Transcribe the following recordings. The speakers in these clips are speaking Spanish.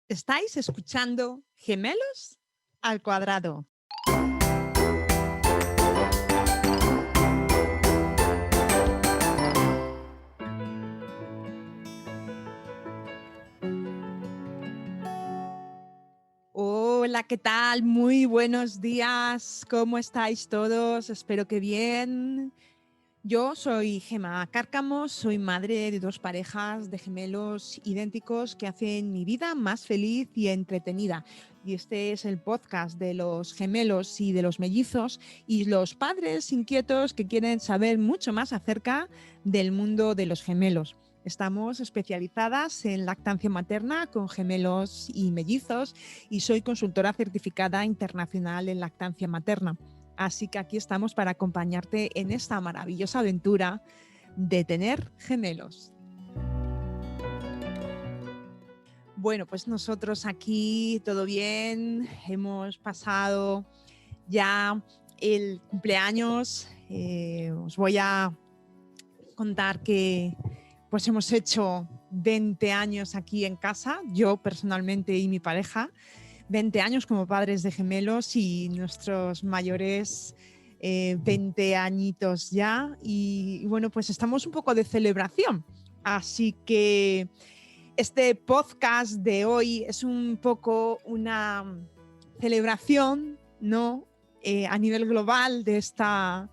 Estáis escuchando Gemelos al Cuadrado. Hola, ¿qué tal? Muy buenos días. ¿Cómo estáis todos? Espero que bien. Yo soy Gema Cárcamo, soy madre de dos parejas de gemelos idénticos que hacen mi vida más feliz y entretenida. Y este es el podcast de los gemelos y de los mellizos y los padres inquietos que quieren saber mucho más acerca del mundo de los gemelos. Estamos especializadas en lactancia materna con gemelos y mellizos y soy consultora certificada internacional en lactancia materna. Así que aquí estamos para acompañarte en esta maravillosa aventura de tener gemelos. Bueno, pues nosotros aquí todo bien, hemos pasado ya el cumpleaños. Os voy a contar que pues hemos hecho 20 años aquí en casa, yo personalmente y mi pareja. 20 años como padres de gemelos y nuestros mayores 20 añitos ya. Y bueno, pues estamos un poco de celebración. Así que este podcast de hoy es un poco una celebración, ¿no? A nivel global de esta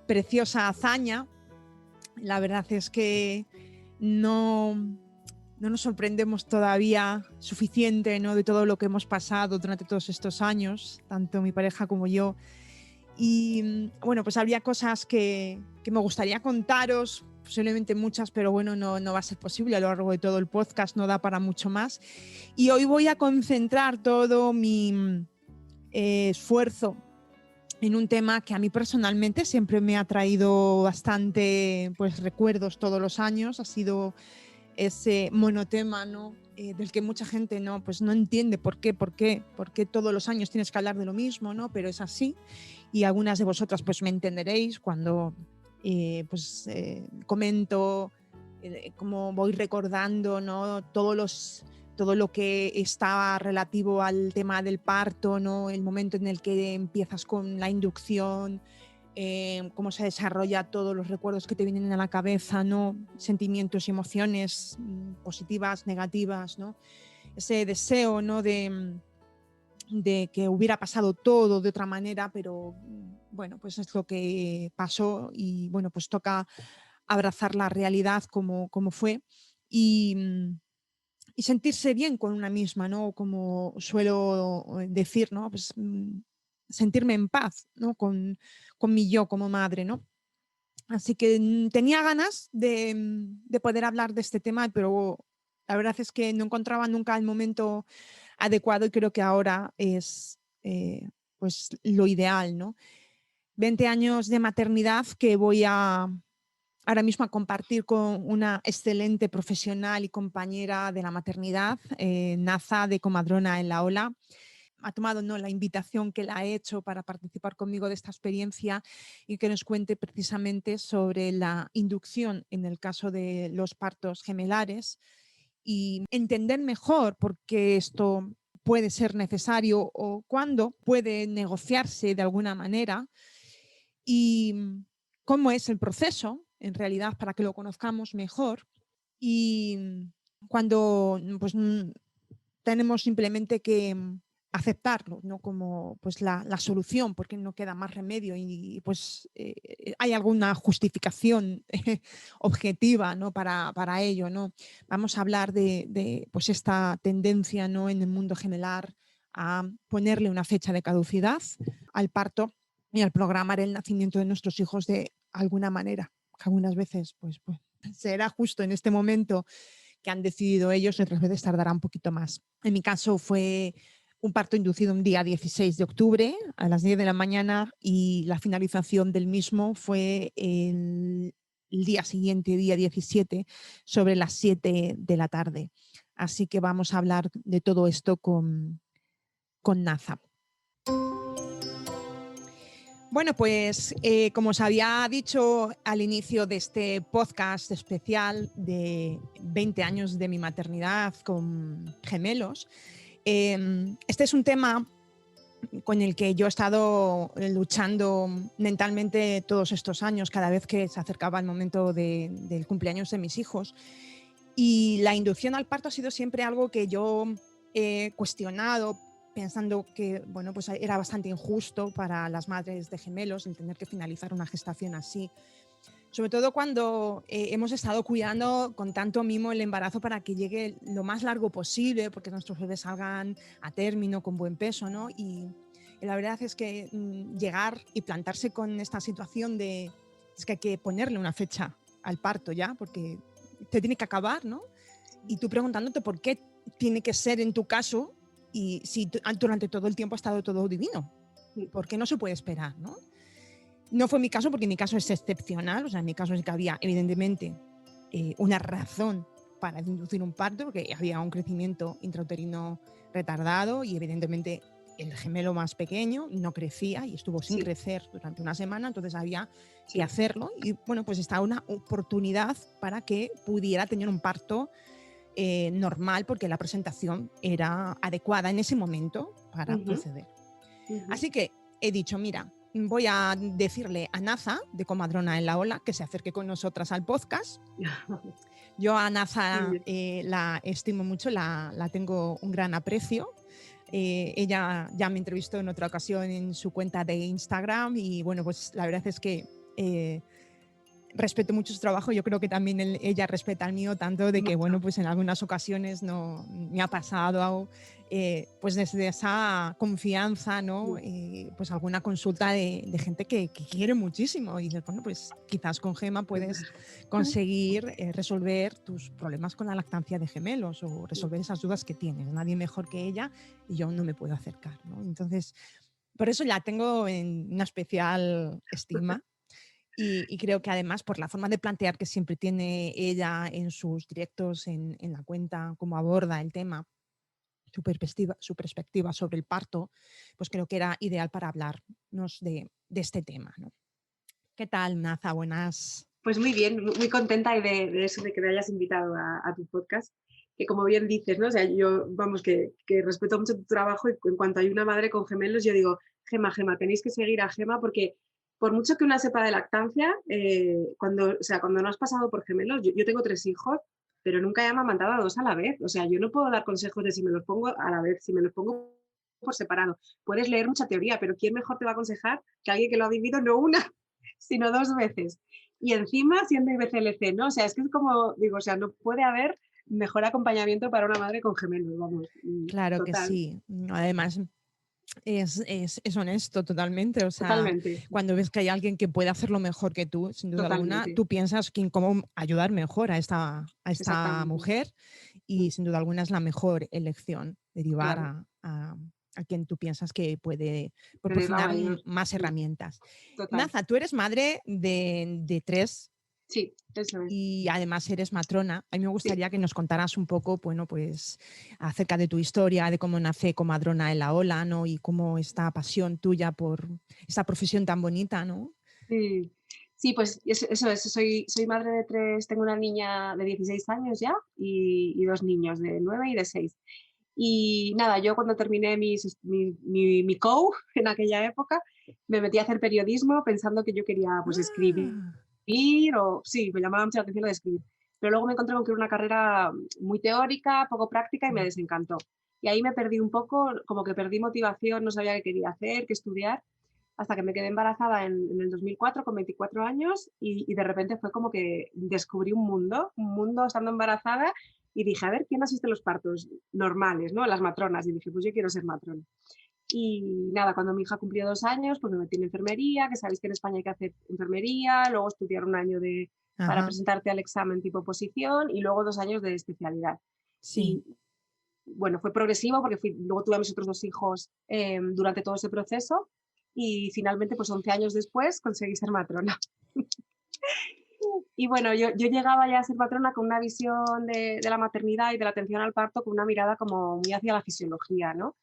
preciosa hazaña. La verdad es que no nos sorprendemos todavía suficiente, ¿no?, de todo lo que hemos pasado durante todos estos años, tanto mi pareja como yo. Y bueno, pues habría cosas que me gustaría contaros, posiblemente muchas, pero bueno, no va a ser posible a lo largo de todo el podcast, no da para mucho más. Y hoy voy a concentrar todo mi esfuerzo en un tema que a mí personalmente siempre me ha traído bastante pues recuerdos todos los años. Ha sido ese monotema, ¿no? Del que mucha gente no, pues no entiende por qué todos los años tienes que hablar de lo mismo, ¿no? Pero es así, y algunas de vosotras pues me entenderéis cuando comento cómo voy recordando, ¿no?, todo lo que estaba relativo al tema del parto, ¿no?, el momento en el que empiezas con la inducción, cómo se desarrolla, todos los recuerdos que te vienen a la cabeza, ¿no?, sentimientos y emociones positivas, negativas, ¿no?, ese deseo, ¿no?, de que hubiera pasado todo de otra manera, pero bueno, pues es lo que pasó y bueno, pues toca abrazar la realidad como fue y sentirse bien con una misma, ¿no? Como suelo decir, ¿no? Pues sentirme en paz, ¿no? Con mi yo como madre, ¿no? Así que tenía ganas de poder hablar de este tema, pero la verdad es que no encontraba nunca el momento adecuado y creo que ahora es pues lo ideal, ¿no? 20 años de maternidad que voy ahora mismo a compartir con una excelente profesional y compañera de la maternidad, Naza de Comadrona en la Ola. Ha tomado, ¿no?, la invitación que la he hecho para participar conmigo de esta experiencia y que nos cuente precisamente sobre la inducción en el caso de los partos gemelares y entender mejor por qué esto puede ser necesario o cuándo puede negociarse de alguna manera y cómo es el proceso, en realidad, para que lo conozcamos mejor. Y cuando pues, tenemos simplemente que aceptarlo, ¿no?, como pues la solución, porque no queda más remedio y pues hay alguna justificación objetiva, ¿no?, para ello, ¿no? Vamos a hablar de pues esta tendencia, ¿no?, en el mundo general a ponerle una fecha de caducidad al parto y al programar el nacimiento de nuestros hijos de alguna manera, que algunas veces pues será justo en este momento que han decidido ellos, y otras veces tardará un poquito más. En mi caso fue un parto inducido un día 16 de octubre a las 10 de la mañana y la finalización del mismo fue el día siguiente, día 17, sobre las 7 de la tarde. Así que vamos a hablar de todo esto con Naza. Bueno, pues como os había dicho al inicio de este podcast especial de 20 años de mi maternidad con gemelos, este es un tema con el que yo he estado luchando mentalmente todos estos años, cada vez que se acercaba el momento del cumpleaños de mis hijos. Y la inducción al parto ha sido siempre algo que yo he cuestionado, pensando que bueno, pues era bastante injusto para las madres de gemelos el tener que finalizar una gestación así. Sobre todo cuando hemos estado cuidando con tanto mimo el embarazo para que llegue lo más largo posible, porque nuestros bebés salgan a término con buen peso, ¿no? Y la verdad es que llegar y plantarse con esta situación de es que hay que ponerle una fecha al parto ya, porque te tiene que acabar, ¿no? Y tú preguntándote por qué tiene que ser en tu caso y si durante todo el tiempo ha estado todo divino. ¿Por qué no se puede esperar, no? No fue mi caso porque mi caso es excepcional, o sea, en mi caso es que había evidentemente una razón para inducir un parto, porque había un crecimiento intrauterino retardado y evidentemente el gemelo más pequeño no crecía y estuvo sin crecer durante una semana, entonces había que hacerlo y bueno, pues está una oportunidad para que pudiera tener un parto normal porque la presentación era adecuada en ese momento para proceder. Así que he dicho, mira, voy a decirle a Naza, de Comadrona en la Ola, que se acerque con nosotras al podcast. Yo a Naza la estimo mucho, la tengo un gran aprecio. Ella ya me entrevistó en otra ocasión en su cuenta de Instagram y bueno, pues la verdad es que respeto mucho su trabajo. Yo creo que también ella respeta el mío, tanto de que, bueno, pues en algunas ocasiones no me ha pasado, pues desde esa confianza, ¿no? Pues alguna consulta de gente que quiere muchísimo y dices, bueno, pues quizás con Gema puedes conseguir resolver tus problemas con la lactancia de gemelos o resolver esas dudas que tienes. Nadie mejor que ella y yo no me puedo acercar, ¿no? Entonces, por eso la tengo en una especial estima. Y creo que además por la forma de plantear que siempre tiene ella en sus directos en la cuenta, cómo aborda el tema, su perspectiva sobre el parto, pues creo que era ideal para hablarnos de este tema, ¿no? ¿Qué tal, Naza? Buenas. Pues muy bien, muy contenta de eso, de que me hayas invitado a tu podcast, que como bien dices, ¿no? O sea, yo, vamos, que respeto mucho tu trabajo y en cuanto hay una madre con gemelos, yo digo, Gema, tenéis que seguir a Gema porque por mucho que una sepa de lactancia, cuando no has pasado por gemelos, yo tengo 3 hijos, pero nunca he amamantado a 2 a la vez. O sea, yo no puedo dar consejos de si me los pongo a la vez, si me los pongo por separado. Puedes leer mucha teoría, pero ¿quién mejor te va a aconsejar que alguien que lo ha vivido no una, sino 2 veces? Y encima siendo IBCLC, ¿no? O sea, es que es como, digo, o sea, no puede haber mejor acompañamiento para una madre con gemelos, vamos. Claro que Total. sí. Además, es honesto totalmente. O sea, Totalmente. cuando ves que hay alguien que puede hacerlo mejor que tú, sin duda alguna, Totalmente. tú piensas que cómo ayudar mejor a esta mujer y sin duda alguna es la mejor elección, derivar Claro. a quien tú piensas que puede Tener la proporcionar mayor. más herramientas. Total. Naza, tú eres madre de 3 Sí, eso es. y además eres matrona. A mí me Sí. gustaría que nos contaras un poco, bueno, pues acerca de tu historia, de cómo nace Comadrona en la Ola, ¿no? Y cómo esta pasión tuya por esta profesión tan bonita, ¿no? Sí, sí, pues eso es. Soy madre de 3, tengo una niña de 16 años ya y 2 niños de 9 y de 6. Y nada, yo cuando terminé mi COU en aquella época, me metí a hacer periodismo pensando que yo quería pues escribir Ah, o sí, me llamaba mucho la atención lo de escribir. Pero luego me encontré con que era una carrera muy teórica, poco práctica y me desencantó. Y ahí me perdí un poco, como que perdí motivación, no sabía qué quería hacer, qué estudiar, hasta que me quedé embarazada en el 2004 con 24 años y de repente fue como que descubrí un mundo estando embarazada y dije, a ver, ¿quién asiste a los partos normales, ¿no? Las matronas. Y dije, pues yo quiero ser matrona. Y nada, cuando mi hija cumplió 2 años, pues me metí en enfermería, que sabéis que en España hay que hacer enfermería, luego estudiar un año para ajá, presentarte al examen tipo oposición y luego 2 años de especialidad. sí. Y bueno, fue progresivo porque luego tuve a mis otros 2 hijos durante todo ese proceso y finalmente, pues 11 años después, conseguí ser matrona. Y bueno, yo llegaba ya a ser matrona con una visión de la maternidad y de la atención al parto con una mirada como muy hacia la fisiología, ¿no?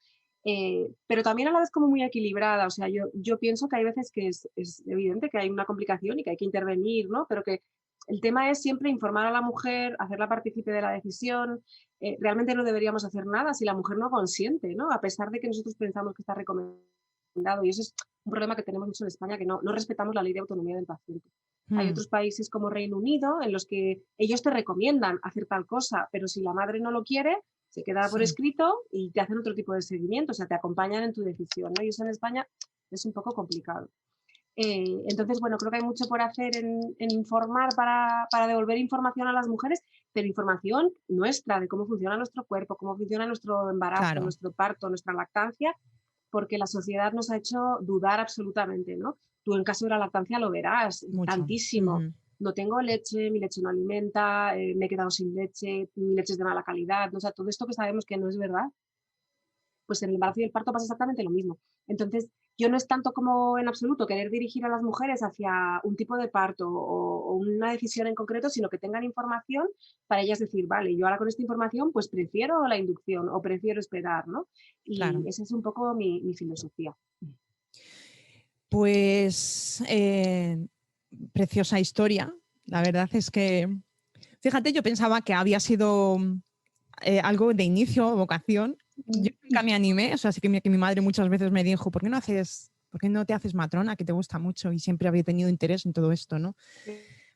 pero también a la vez como muy equilibrada. O sea, yo pienso que hay veces que es evidente que hay una complicación y que hay que intervenir, ¿no? Pero que el tema es siempre informar a la mujer, hacerla partícipe de la decisión. Realmente no deberíamos hacer nada si la mujer no consiente, ¿no? A pesar de que nosotros pensamos que está recomendado. Y eso es un problema que tenemos mucho en España, que no respetamos la ley de autonomía del paciente. Hay Mm, otros países como Reino Unido en los que ellos te recomiendan hacer tal cosa, pero si la madre no lo quiere, se queda por sí, escrito y te hacen otro tipo de seguimiento, o sea, te acompañan en tu decisión, ¿no? Y eso en España es un poco complicado. Entonces, bueno, creo que hay mucho por hacer en informar para devolver información a las mujeres, pero información nuestra de cómo funciona nuestro cuerpo, cómo funciona nuestro embarazo, claro, nuestro parto, nuestra lactancia, porque la sociedad nos ha hecho dudar absolutamente, ¿no? Tú en caso de la lactancia lo verás mucho. tantísimo. Ujú. No tengo leche, mi leche no alimenta, me he quedado sin leche, mi leche es de mala calidad, ¿no? O sea, todo esto que sabemos que no es verdad, pues en el embarazo y el parto pasa exactamente lo mismo. Entonces, yo no es tanto como en absoluto querer dirigir a las mujeres hacia un tipo de parto o una decisión en concreto, sino que tengan información para ellas decir, vale, yo ahora con esta información pues prefiero la inducción o prefiero esperar, ¿no? Y Claro. esa es un poco mi filosofía. Pues preciosa historia. La verdad es que, fíjate, yo pensaba que había sido algo de inicio, vocación. Yo nunca me animé, o sea, sí que mi madre muchas veces me dijo, por qué no te haces matrona, que te gusta mucho? Y siempre había tenido interés en todo esto, ¿no?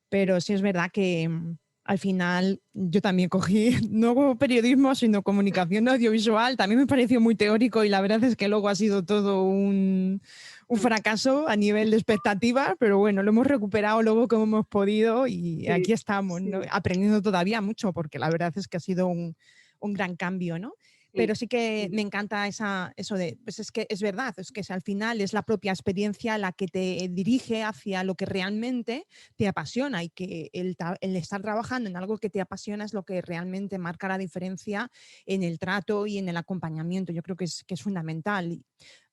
Pero sí es verdad que al final yo también cogí, no como periodismo, sino comunicación audiovisual. También me pareció muy teórico y la verdad es que luego ha sido todo un fracaso a nivel de expectativas, pero bueno, lo hemos recuperado luego como hemos podido y aquí Sí, estamos, ¿no? sí, Aprendiendo todavía mucho porque la verdad es que ha sido un gran cambio, ¿no? Pero sí, sí que sí, me encanta eso de, pues es que es verdad, es que al final es la propia experiencia la que te dirige hacia lo que realmente te apasiona y que el estar trabajando en algo que te apasiona es lo que realmente marca la diferencia en el trato y en el acompañamiento. Yo creo que es fundamental. Y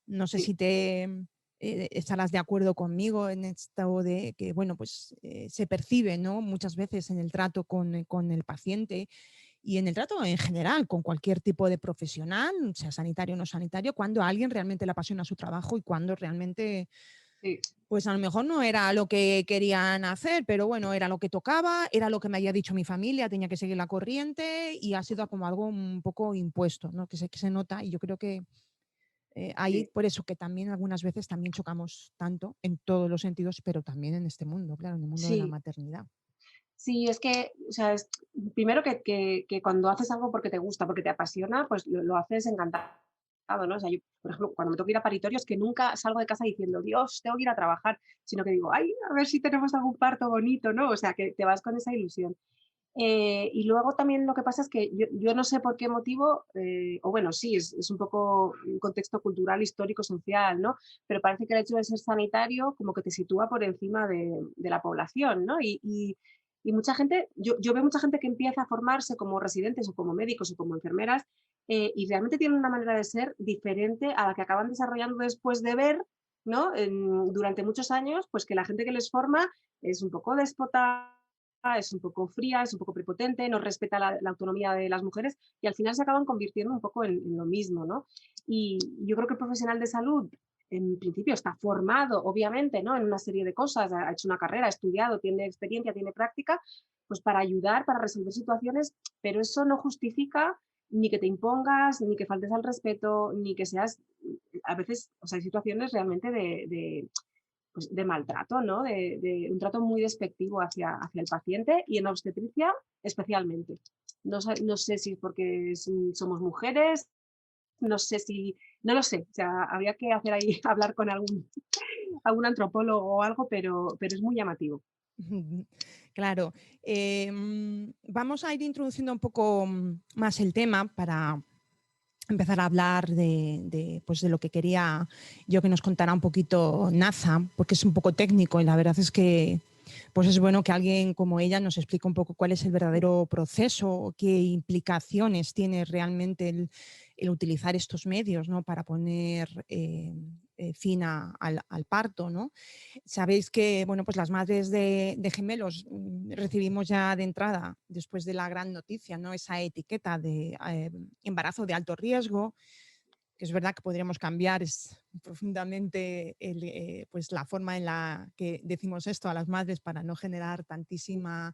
no sé sí. si te estarás de acuerdo conmigo en esto de que, bueno, pues se percibe, ¿no? Muchas veces en el trato con el paciente y en el trato en general con cualquier tipo de profesional, sea sanitario o no sanitario, cuando a alguien realmente le apasiona su trabajo y cuando realmente Sí. pues a lo mejor no era lo que querían hacer, pero bueno, era lo que tocaba, era lo que me había dicho mi familia, tenía que seguir la corriente y ha sido como algo un poco impuesto, ¿no? Que se nota y yo creo que ahí Sí. por eso que también algunas veces también chocamos tanto en todos los sentidos, pero también en este mundo, claro, en el mundo de la Sí, maternidad. sí, es que, o sea, primero que cuando haces algo porque te gusta, porque te apasiona, pues lo haces encantado, ¿no? O sea, yo, por ejemplo, cuando me tengo que ir a paritorio es que nunca salgo de casa diciendo, Dios, tengo que ir a trabajar, sino que digo, ay, a ver si tenemos algún parto bonito, ¿no? O sea, que te vas con esa ilusión. Y luego también lo que pasa es que yo no sé por qué motivo, o bueno, sí, es un poco un contexto cultural, histórico, social, ¿no? Pero parece que el hecho de ser sanitario como que te sitúa por encima de la población, ¿no? Y mucha gente, yo veo mucha gente que empieza a formarse como residentes o como médicos o como enfermeras y realmente tienen una manera de ser diferente a la que acaban desarrollando después de ver, ¿no? Durante muchos años, pues que la gente que les forma es un poco déspota, es un poco fría, es un poco prepotente, no respeta la autonomía de las mujeres y al final se acaban convirtiendo un poco en lo mismo, ¿no? Y yo creo que el profesional de salud en principio está formado, obviamente, ¿no? En una serie de cosas, ha hecho una carrera, ha estudiado, tiene experiencia, tiene práctica, pues para ayudar, para resolver situaciones, pero eso no justifica ni que te impongas, ni que faltes al respeto, ni que seas, a veces, o sea, hay situaciones realmente pues, de maltrato, ¿no? De un trato muy despectivo hacia el paciente y en obstetricia especialmente. No sé si es porque somos mujeres, no sé si, no lo sé, o sea, habría que hacer ahí, hablar con algún antropólogo o algo, pero es muy llamativo. Claro. Vamos a ir introduciendo un poco más el tema para empezar a hablar pues de lo que quería yo que nos contara un poquito Naza, porque es un poco técnico y la verdad es que pues es bueno que alguien como ella nos explique un poco cuál es el verdadero proceso, qué implicaciones tiene realmente el utilizar estos medios, ¿no? Para poner fin al parto, ¿no? Sabéis que bueno, pues las madres de gemelos recibimos ya de entrada, después de la gran noticia, ¿no? Esa etiqueta de embarazo de alto riesgo. que es verdad que podríamos cambiar profundamente pues la forma en la que decimos esto a las madres para no generar tantísima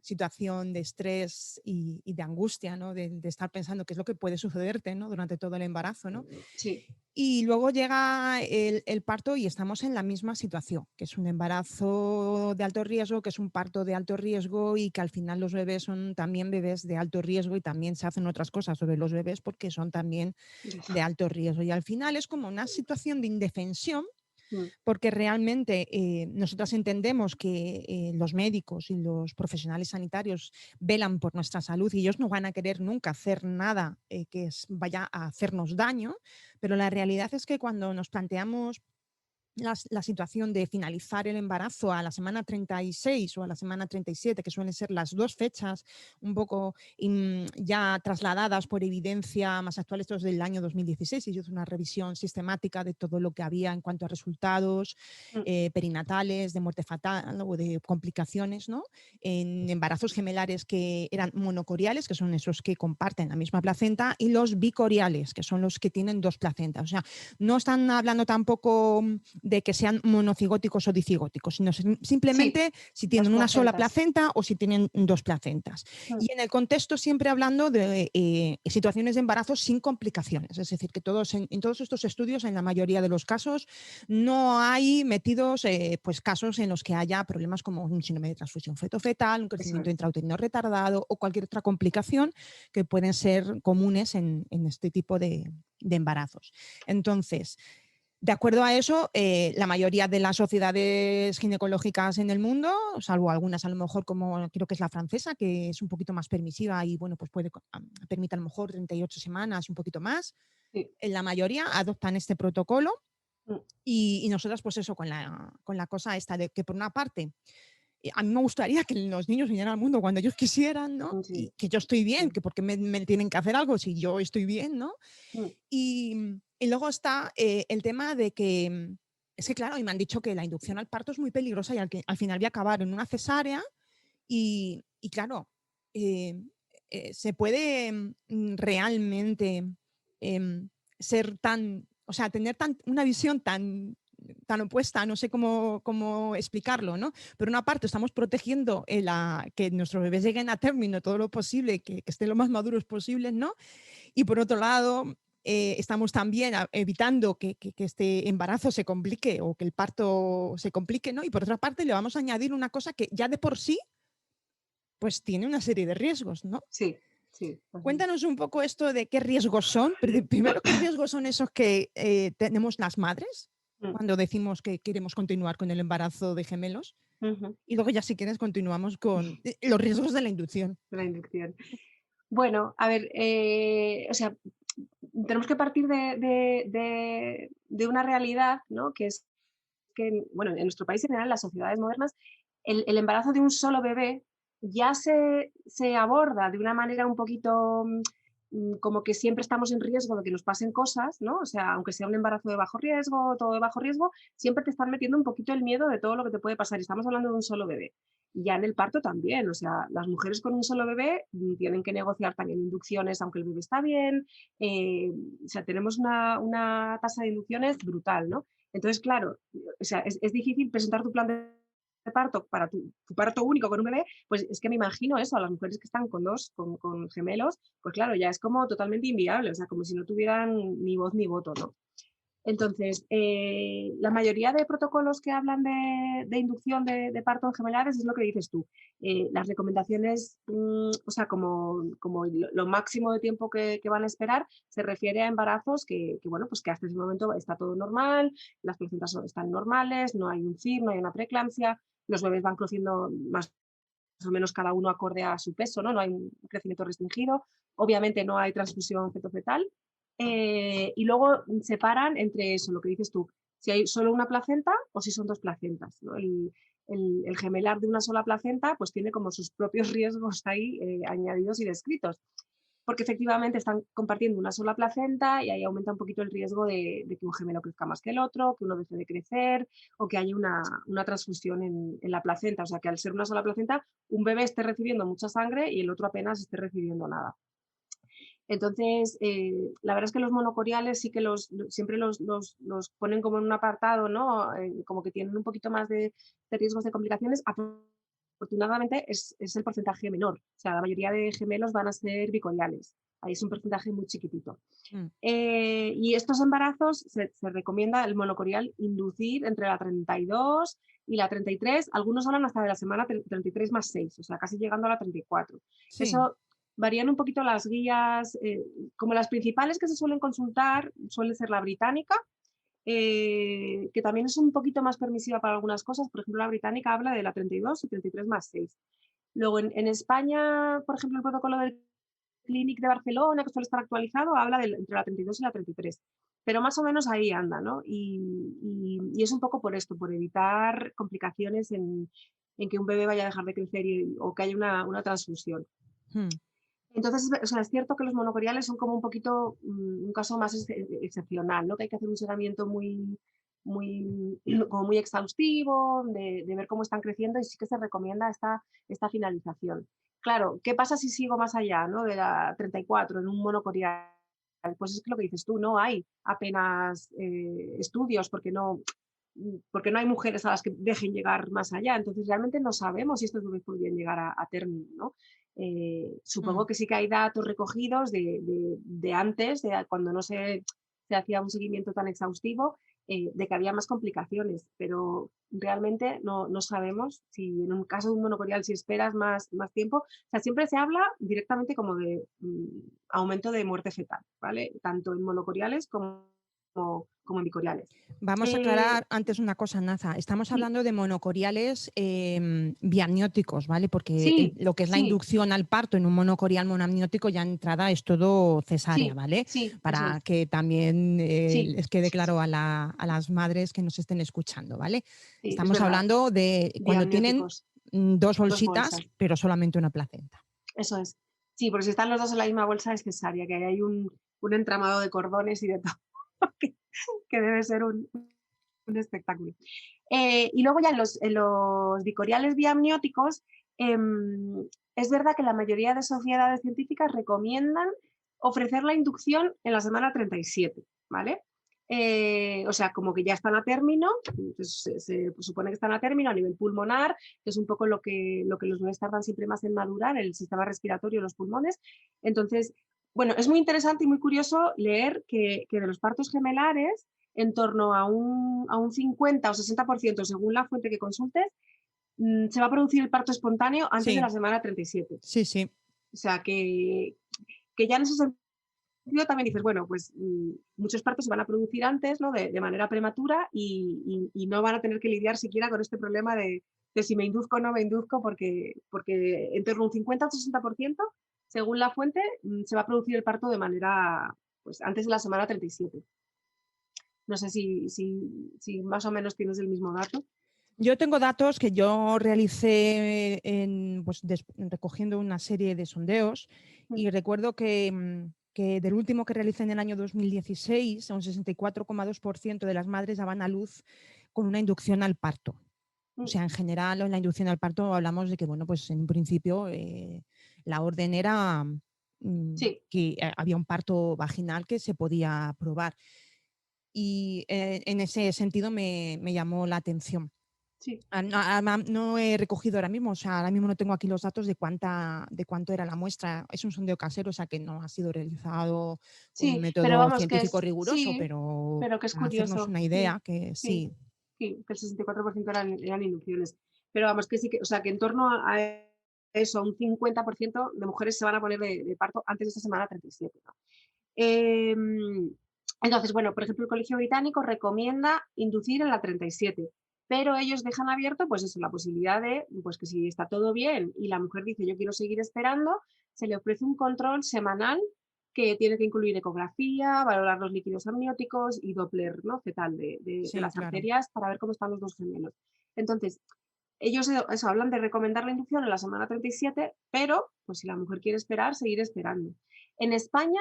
situación de estrés y de angustia, ¿no? De estar pensando qué es lo que puede sucederte, ¿no? Durante todo el embarazo, ¿no? Sí. Y luego llega el parto y estamos en la misma situación, que es un embarazo de alto riesgo, que es un parto de alto riesgo y que al final los bebés son también bebés de alto riesgo y también se hacen otras cosas sobre los bebés porque son también de alto riesgo. Y al final es como una situación de indefensión Mm. porque realmente nosotras entendemos que los médicos y los profesionales sanitarios velan por nuestra salud y ellos no van a querer nunca hacer nada vaya a hacernos daño, pero la realidad es que cuando nos planteamos la situación de finalizar el embarazo a la semana 36 o a la semana 37, que suelen ser las dos fechas un poco ya trasladadas por evidencia más actual, esto es del año 2016, y yo hice una revisión sistemática de todo lo que había en cuanto a resultados perinatales, de muerte fatal o de complicaciones, ¿no? En embarazos gemelares que eran monocoriales, que son esos que comparten la misma placenta, y los bicoriales, que son los que tienen dos placentas. O sea, no están hablando tampoco de que sean monocigóticos o dicigóticos, sino simplemente Sí, si las tienen una sola placentas. placenta o si tienen dos placentas. Y en el contexto siempre hablando de situaciones de embarazo sin complicaciones, es decir, que en todos estos estudios, en la mayoría de los casos, no hay metidos pues casos en los que haya problemas como un síndrome de transfusión feto-fetal, un crecimiento intrauterino retardado o cualquier otra complicación que pueden ser comunes en este tipo de embarazos. Entonces, de acuerdo a eso, la mayoría de las sociedades ginecológicas en el mundo, salvo algunas a lo mejor como creo que es la francesa, que es un poquito más permisiva y bueno, pues permite a lo mejor 38 semanas y un poquito más, Sí. en la mayoría adoptan este protocolo Mm. y nosotras pues eso, con la cosa esta de que por una parte a mí me gustaría que los niños vinieran al mundo cuando ellos quisieran, ¿no? Sí. Y que yo estoy bien, Sí. que porque me tienen que hacer algo si yo estoy bien, ¿no? Mm. Y luego está el tema de que, es que claro, y me han dicho que la inducción al parto es muy peligrosa y al final voy a acabar en una cesárea y claro, eh, se puede realmente ser tan, o sea, tener una visión tan opuesta, no sé cómo explicarlo, ¿no? Por una parte estamos protegiendo que nuestros bebés lleguen a término todo lo posible, que estén lo más maduros posibles, ¿no? Y por otro lado, estamos también evitando que este embarazo se complique o que el parto se complique, ¿no? Y por otra parte le vamos a añadir una cosa que ya de por sí pues tiene una serie de riesgos, ¿no? Sí, sí. Cuéntanos un poco esto de qué riesgos son. Primero, ¿qué riesgos son esos que tenemos las madres Mm. cuando decimos que queremos continuar con el embarazo de gemelos? Ujú. Y luego ya si quieres continuamos con los riesgos de la inducción. La inducción. Bueno, a ver, o sea, tenemos que partir de una realidad, ¿no? Que es que, bueno, en nuestro país en general, en las sociedades modernas, el embarazo de un solo bebé ya se aborda de una manera un poquito como que siempre estamos en riesgo de que nos pasen cosas, ¿no? O sea, aunque sea un embarazo de bajo riesgo, todo de bajo riesgo, siempre te están metiendo un poquito el miedo de todo lo que te puede pasar. Y estamos hablando de un solo bebé. Y ya en el parto también, o sea, las mujeres con un solo bebé tienen que negociar también inducciones aunque el bebé está bien. O sea, tenemos una tasa de inducciones brutal, ¿no? Entonces, claro, o sea, es difícil presentar tu plan de parto para tu parto único con un bebé, pues es que me imagino eso, a las mujeres que están con gemelos, pues claro, ya es como totalmente inviable, o sea, como si no tuvieran ni voz ni voto, ¿no? Entonces, la mayoría de protocolos que hablan de inducción de parto en gemelares es lo que dices tú. Las recomendaciones, o sea, como lo máximo de tiempo que van a esperar, se refiere a embarazos bueno, pues que hasta ese momento está todo normal, las placentas están normales, no hay un CIR, no hay una preeclampsia, los bebés van creciendo más o menos cada uno acorde a su peso, ¿no? No hay un crecimiento restringido, obviamente no hay transfusión feto-fetal, y luego separan entre eso, lo que dices tú, si hay solo una placenta o si son dos placentas, ¿no? El gemelar de una sola placenta pues tiene como sus propios riesgos ahí añadidos y descritos, porque efectivamente están compartiendo una sola placenta y ahí aumenta un poquito el riesgo de que un gemelo crezca más que el otro, que uno deje de crecer o que haya una transfusión en la placenta. O sea, que al ser una sola placenta, un bebé esté recibiendo mucha sangre y el otro apenas esté recibiendo nada. Entonces, la verdad es que los monocoriales sí que siempre los ponen como en un apartado, ¿no? Como que tienen un poquito más de riesgos de complicaciones. Afortunadamente es el porcentaje menor. O sea, la mayoría de gemelos van a ser bicoriales. Ahí es un porcentaje muy chiquitito. Mm. Y estos embarazos se recomienda el monocorial inducir entre la 32 y la 33. Algunos hablan hasta de la semana 33 más 6, o sea, casi llegando a la 34. Sí. Eso varían un poquito las guías, como las principales que se suelen consultar suele ser la británica, que también es un poquito más permisiva para algunas cosas. Por ejemplo, la británica habla de la 32 y 33 más 6. Luego, en España, por ejemplo, el protocolo del Clínic de Barcelona, que suele estar actualizado, habla entre la 32 y la 33. Pero más o menos ahí anda, ¿no? Y es un poco por esto, por evitar complicaciones en que un bebé vaya a dejar de crecer o que haya una transfusión. Mm. Entonces, o sea, es cierto que los monocoriales son como un poquito un caso más excepcional, ¿no? Que hay que hacer un seguimiento muy, como muy exhaustivo, de ver cómo están creciendo, y sí que se recomienda esta finalización. Claro, ¿qué pasa si sigo más allá, ¿no? De la 34 en un monocorial? Pues es que lo que dices tú, no hay apenas estudios porque no hay mujeres a las que dejen llegar más allá. Entonces, realmente no sabemos si estos bebés podrían llegar a término, ¿no? Supongo Mm. que sí que hay datos recogidos de antes, de cuando no se hacía un seguimiento tan exhaustivo, de que había más complicaciones, pero realmente no sabemos si en un caso de un monocorial, si esperas más tiempo, o sea, siempre se habla directamente como de aumento de muerte fetal, ¿vale? Tanto en monocoriales como en bicoriales. Vamos a Eh, aclarar antes una cosa, Naza. Estamos sí, hablando de monocoriales biamnióticos, ¿vale? Porque sí, lo que es la sí, inducción al parto en un monocorial monoamniótico ya entrada es todo cesárea, sí, ¿vale? sí, eso Para es, que también sí, les quede claro a las madres que nos estén escuchando, ¿vale? sí, es Estamos verdad, hablando de cuando tienen biamnióticos, dos dos bolsitas, bolsas, pero solamente una placenta. eso es. Sí, porque si están los dos en la misma bolsa es cesárea, que hay un entramado de cordones y de todo, que, que debe ser un espectáculo. Y luego ya en los bicoriales biamnióticos, es verdad que la mayoría de sociedades científicas recomiendan ofrecer la inducción en la semana 37, ¿vale? O sea, como que ya están a término, entonces se supone que están a término a nivel pulmonar, que es un poco lo que los bebés tardan siempre más en madurar, el sistema respiratorio, los pulmones. Entonces, bueno, es muy interesante y muy curioso leer que de los partos gemelares, en torno a un 50 o 60%, según la fuente que consultes, se va a producir el parto espontáneo antes de Sí, la semana 37. sí, sí. O sea, que ya en ese sentido también dices, bueno, pues muchos partos se van a producir antes, ¿no? De manera prematura y no van a tener que lidiar siquiera con este problema de si me induzco o no me induzco, porque en torno a un 50 o 60%, según la fuente, se va a producir el parto de manera, pues antes de la semana 37. No sé si más o menos tienes el mismo dato. Yo tengo datos que yo realicé pues, recogiendo una serie de sondeos Mm, y recuerdo que del último que realicé en el año 2016, un 64,2% de las madres daban a luz con una inducción al parto. O mm, sea, en general, en la inducción al parto hablamos de que, bueno, pues en un principio la orden era sí, que había un parto vaginal que se podía probar. Y en ese sentido me llamó la atención. sí, No he recogido ahora mismo, o sea, ahora mismo no tengo aquí los datos de cuánto era la muestra. Es un sondeo casero, o sea, que no ha sido realizado con un sí, pero método vamos, que científico es, riguroso, sí, pero que es para hacernos curioso, una idea, que sí, sí. sí, que el 64% eran inducciones. Pero vamos, que sí, o sea, que en torno a eso, un 50% de mujeres se van a poner de parto antes de esta semana 37, ¿no? Entonces, bueno, por ejemplo, el Colegio Británico recomienda inducir en la 37, pero ellos dejan abierto, pues eso, la posibilidad de, pues que si está todo bien y la mujer dice yo quiero seguir esperando, se le ofrece un control semanal que tiene que incluir ecografía, valorar los líquidos amnióticos y Doppler, ¿no? Fetal de Sí, las claro. arterias para ver cómo están los dos gemelos. Entonces, ellos eso, hablan de recomendar la inducción en la semana 37, pero pues si la mujer quiere esperar, seguir esperando. En España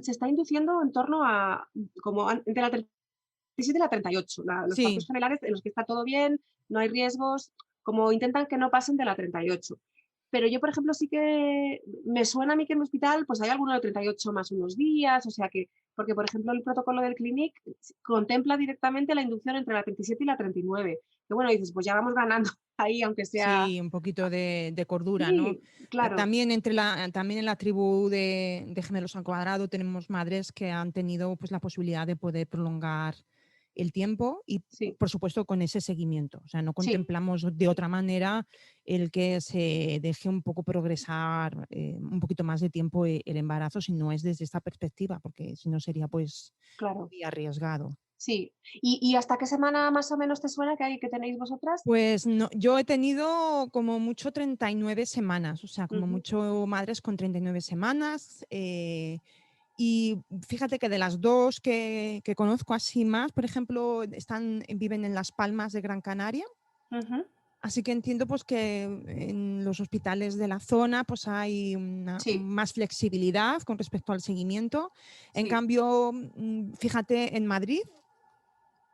se está induciendo en torno a como entre la 37 y la 38, los partos Sí, gemelares en los que está todo bien, no hay riesgos, como intentan que no pasen de la 38. Pero yo, por ejemplo, sí que me suena a mí que en el hospital pues hay alguno de 38 más unos días, o sea que, porque por ejemplo el protocolo del Clinic contempla directamente la inducción entre la 37 y la 39. Que bueno, dices, pues ya vamos ganando ahí, aunque sea... Sí, un poquito de cordura, ¿no? Sí, claro, También, también en la tribu de Gemelos al Cuadrado tenemos madres que han tenido pues, la posibilidad de poder prolongar el tiempo y, sí, por supuesto, con ese seguimiento. O sea, no sí, contemplamos de otra manera el que se deje un poco progresar un poquito más de tiempo el embarazo, si no es desde esta perspectiva, porque si no sería pues claro, muy arriesgado. sí. Y hasta qué semana más o menos te suena que hay que tenéis vosotras? Pues no, yo he tenido como mucho 39 semanas, o sea, como Ujú, mucho madres con 39 semanas. Y fíjate que de las dos que conozco así más, por ejemplo, viven en Las Palmas de Gran Canaria. ujú, Así que entiendo pues que en los hospitales de la zona pues hay sí, más flexibilidad con respecto al seguimiento. En sí. cambio, fíjate, en Madrid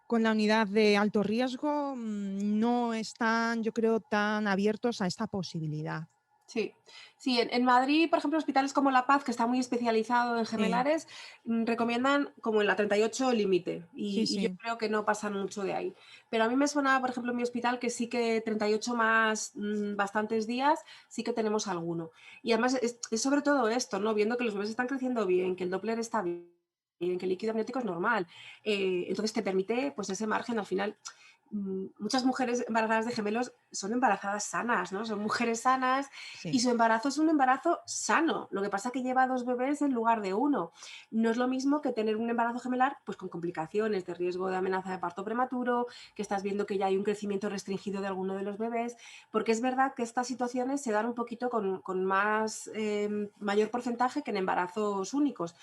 con la unidad de alto riesgo no están, yo creo, tan abiertos a esta posibilidad. Sí, sí, en Madrid, por ejemplo, hospitales como La Paz, que está muy especializado en Sí, gemelares, recomiendan como en la 38 límite sí, y yo sí. creo que no pasan mucho de ahí. Pero a mí me suena, por ejemplo, en mi hospital que sí que 38 más bastantes días, sí que tenemos alguno. Y además es sobre todo esto, ¿no? Viendo que los bebés están creciendo bien, que el Doppler está bien, que el líquido amniótico es normal. Entonces te permite pues ese margen al final. Muchas mujeres embarazadas de gemelos son embarazadas sanas, ¿no? Son mujeres sanas y Sí. su embarazo es un embarazo sano. Lo que pasa es que lleva 2 bebés en lugar de uno. No es lo mismo que tener un embarazo gemelar pues con complicaciones de riesgo de amenaza de parto prematuro, que estás viendo que ya hay un crecimiento restringido de alguno de los bebés, porque es verdad que estas situaciones se dan un poquito con más, mayor porcentaje que en embarazos únicos.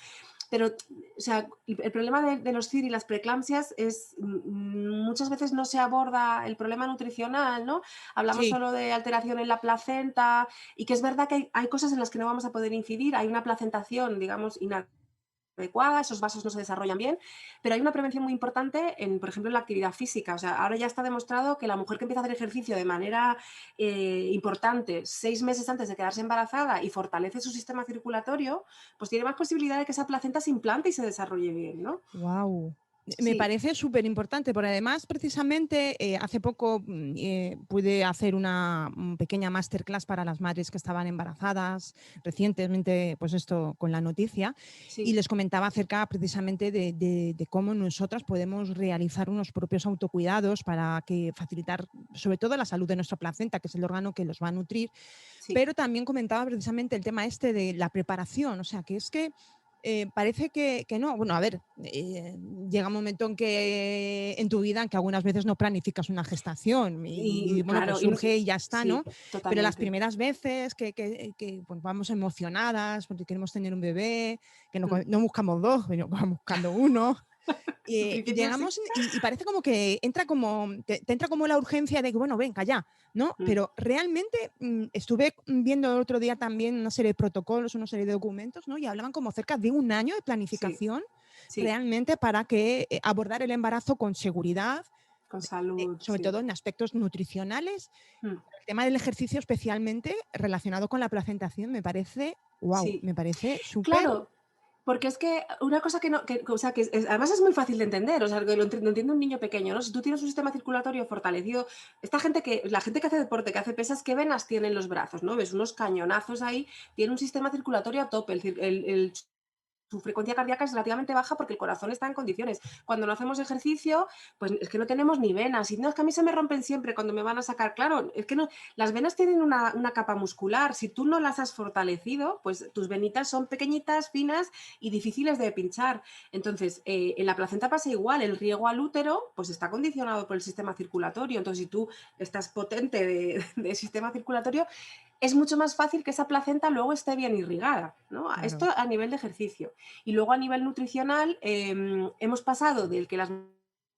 Pero, o sea, el problema de los CIR y las preeclampsias es muchas veces no se aborda el problema nutricional, ¿no? Hablamos Sí, solo de alteración en la placenta y que es verdad que hay cosas en las que no vamos a poder incidir. Hay una placentación, digamos, adecuada, esos vasos no se desarrollan bien, pero hay una prevención muy importante en, por ejemplo, en la actividad física. O sea, ahora ya está demostrado que la mujer que empieza a hacer ejercicio de manera importante 6 meses antes de quedarse embarazada y fortalece su sistema circulatorio, pues tiene más posibilidad de que esa placenta se implante y se desarrolle bien, ¿no? wow. Me Sí, parece súper importante, porque además, precisamente, hace poco pude hacer una pequeña masterclass para las madres que estaban embarazadas recientemente, pues esto con la noticia, y sí, les comentaba acerca precisamente de cómo nosotras podemos realizar unos propios autocuidados para que facilitar, sobre todo, la salud de nuestra placenta, que es el órgano que los va a nutrir, sí. pero también comentaba precisamente el tema este de la preparación, o sea, que es que parece que no. Bueno, a ver, llega un momento en que en tu vida en que algunas veces no planificas una gestación y, bueno, pues Claro, surge y ya está, sí, ¿no? Pero las totalmente. primeras veces que pues, vamos emocionadas porque queremos tener un bebé, que no, Mm. no buscamos dos, sino vamos buscando uno, En y principio sí. llegamos y parece como que entra como, te entra como la urgencia de que, bueno, venga ya, ¿no? Mm. Pero realmente estuve viendo el otro día también una serie de protocolos, una serie de documentos, ¿no? Y hablaban como cerca de un año de Sí, planificación sí, realmente para que abordar el embarazo con seguridad, con salud, sobre sí. todo en aspectos nutricionales. Mm. El tema del ejercicio especialmente relacionado con la placentación me parece, wow, Sí, me parece súper, claro, porque es que una cosa que no, o sea, que además es muy fácil de entender, o sea, que lo entiende un niño pequeño, ¿no? Si tú tienes un sistema circulatorio fortalecido, la gente que hace deporte, que hace pesas, ¿qué venas tienen los brazos, no? Ves unos cañonazos ahí, tiene un sistema circulatorio a tope, su frecuencia cardíaca es relativamente baja porque el corazón está en condiciones. Cuando no hacemos ejercicio, pues es que no tenemos ni venas. Y no, es que a mí se me rompen siempre cuando me van a sacar. Claro, es que no, las venas tienen una capa muscular. Si tú no las has fortalecido, pues tus venitas son pequeñitas, finas y difíciles de pinchar. Entonces, en la placenta pasa igual. El riego al útero, pues está condicionado por el sistema circulatorio. Entonces, si tú estás potente de sistema circulatorio, es mucho más fácil que esa placenta luego esté bien irrigada, ¿no? claro, Esto a nivel de ejercicio. Y luego a nivel nutricional hemos pasado del que las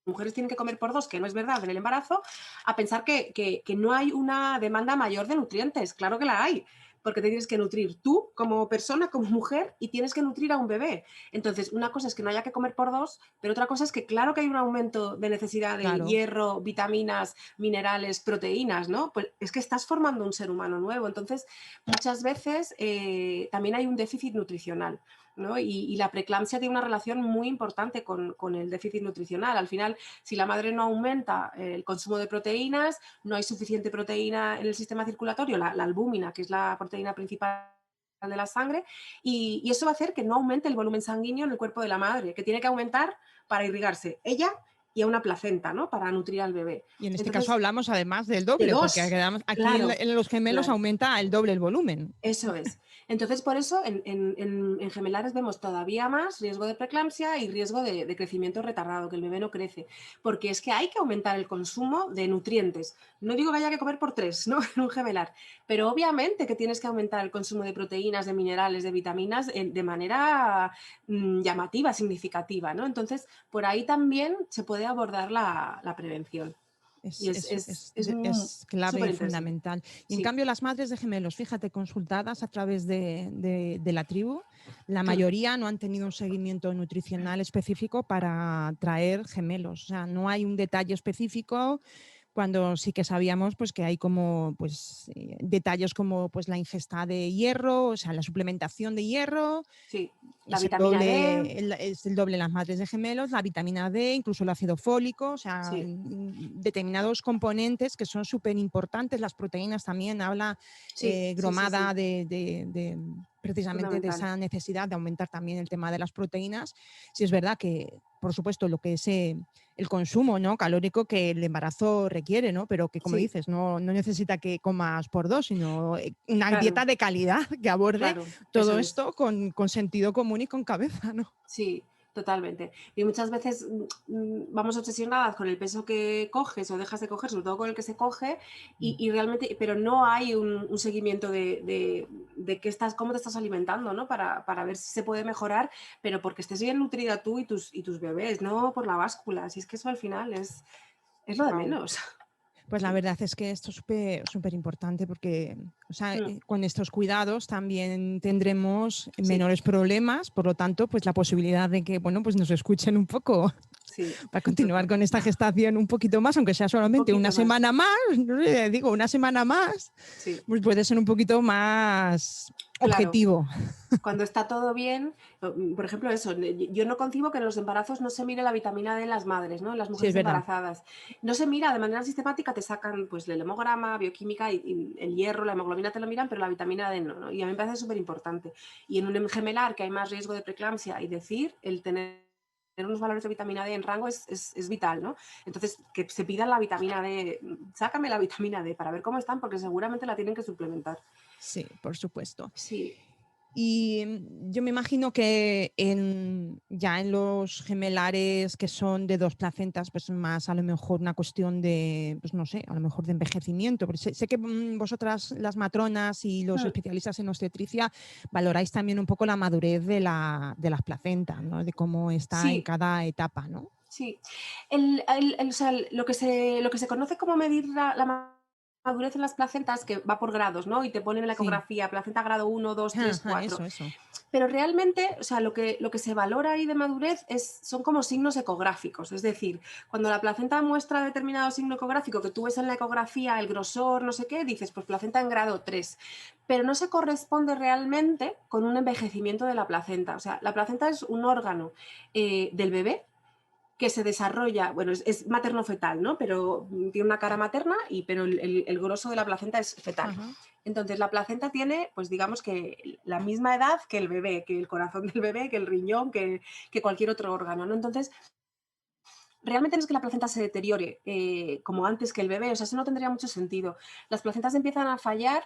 mujeres tienen que comer por dos, que no es verdad en el embarazo, a pensar que no hay una demanda mayor de nutrientes. Claro que la hay, porque te tienes que nutrir tú como persona, como mujer, y tienes que nutrir a un bebé. Entonces, una cosa es que no haya que comer por dos, pero otra cosa es que claro que hay un aumento de necesidad de Claro. hierro, vitaminas, minerales, proteínas, ¿no? Pues es que estás formando un ser humano nuevo. Entonces, muchas veces también hay un déficit nutricional, ¿no? Y la preeclampsia tiene una relación muy importante con el déficit nutricional. Al final, si la madre no aumenta el consumo de proteínas, no hay suficiente proteína en el sistema circulatorio, la albúmina, que es la proteína principal de la sangre, y eso va a hacer que no aumente el volumen sanguíneo en el cuerpo de la madre, que tiene que aumentar para irrigarse ella y a una placenta, ¿no? Para nutrir al bebé. Y en este caso Entonces, hablamos además del de doble, porque dos, aquí claro, en los gemelos claro. aumenta el doble el volumen. Eso es. Entonces, por eso en gemelares vemos todavía más riesgo de preeclampsia y riesgo de crecimiento retardado, que el bebé no crece. Porque es que hay que aumentar el consumo de nutrientes. No digo que haya que comer por tres, ¿no? En un gemelar. Pero obviamente que tienes que aumentar el consumo de proteínas, de minerales, de vitaminas de manera llamativa, significativa, ¿no? Entonces, por ahí también se puede abordar la prevención. Y Es clave súper y interesante. fundamental. Y en Sí. cambio, las madres de gemelos, fíjate, consultadas a través de la tribu, la mayoría no han tenido un seguimiento nutricional específico para traer gemelos. O sea, no hay un detalle específico cuando sí que sabíamos pues, que hay como pues, detalles como pues, la ingesta de hierro, o sea, la suplementación de hierro, Sí, la vitamina D, es el doble en las madres de gemelos, la vitamina D, incluso el ácido fólico, o sea, sí, determinados componentes que son súper importantes. Las proteínas también, habla sí, sí, sí, Gromada sí, precisamente de fundamental. esa necesidad de aumentar también el tema de las proteínas. Sí es verdad que, por supuesto, lo que es el consumo, ¿no?, calórico que el embarazo requiere, ¿no? Pero que, como Sí, dices, no necesita que comas por dos, sino una claro, dieta de calidad que aborde claro, todo eso es. esto con sentido común y con cabeza, ¿no? Sí, totalmente. Y muchas veces vamos obsesionadas con el peso que coges o dejas de coger, sobre todo con el que se coge, y realmente, pero no hay un seguimiento de qué estás, cómo te estás alimentando, ¿no? Para ver si se puede mejorar, pero porque estés bien nutrida tú y tus bebés, no por la báscula. Si es que eso al final es lo de Wow. menos. Pues la Sí. verdad es que esto es súper importante porque, o sea, Mm, con estos cuidados también tendremos sí, menores problemas, por lo tanto, pues la posibilidad de que, bueno, pues nos escuchen un poco sí, para continuar total. con esta gestación un poquito más, aunque sea Un solamente una poquito más. semana más, no sé, digo, una semana más, Sí, pues puede ser un poquito más claro. objetivo. Cuando está todo bien, por ejemplo, eso, yo no concibo que en los embarazos no se mire la vitamina D en las madres, ¿no? En las Sí, es mujeres verdad. embarazadas. No se mira de manera sistemática, te sacan pues el hemograma, bioquímica y el hierro, la hemoglobina te lo miran, pero la vitamina D no, ¿no? Y a mí me parece súper importante. Y en un gemelar que hay más riesgo de preeclampsia y decir, el tener unos valores de vitamina D en rango es vital, ¿no? Entonces, que se pida la vitamina D, sácame la vitamina D para ver cómo están, porque seguramente la tienen que suplementar. Sí, por supuesto. Sí. Y yo me imagino que ya en los gemelares que son de dos placentas, pues más a lo mejor una cuestión de, pues no sé, a lo mejor de envejecimiento. Porque sé que vosotras, las matronas y los Hmm. especialistas en obstetricia, valoráis también un poco la madurez de las placentas, ¿no? De cómo está en Sí, cada etapa, ¿no? sí. O sea, lo que se conoce como medir la madurez en las placentas, que va por grados, ¿no? Y te ponen en la Sí. ecografía, placenta grado 1, 2, 3, Ajá, 4. eso. Pero realmente, o sea, lo que se valora ahí de madurez son como signos ecográficos. Es decir, cuando la placenta muestra determinado signo ecográfico que tú ves en la ecografía, el grosor, no sé qué, dices, pues placenta en grado 3. Pero no se corresponde realmente con un envejecimiento de la placenta. O sea, la placenta es un órgano del bebé que se desarrolla, bueno, es materno-fetal, ¿no? Pero tiene una cara materna, pero el grosso de la placenta es fetal. Ajá. Entonces, la placenta tiene, pues digamos que la misma edad que el bebé, que el corazón del bebé, que el riñón, que cualquier otro órgano, ¿no? Entonces, realmente no es que la placenta se deteriore como antes que el bebé, o sea, eso no tendría mucho sentido. Las placentas empiezan a fallar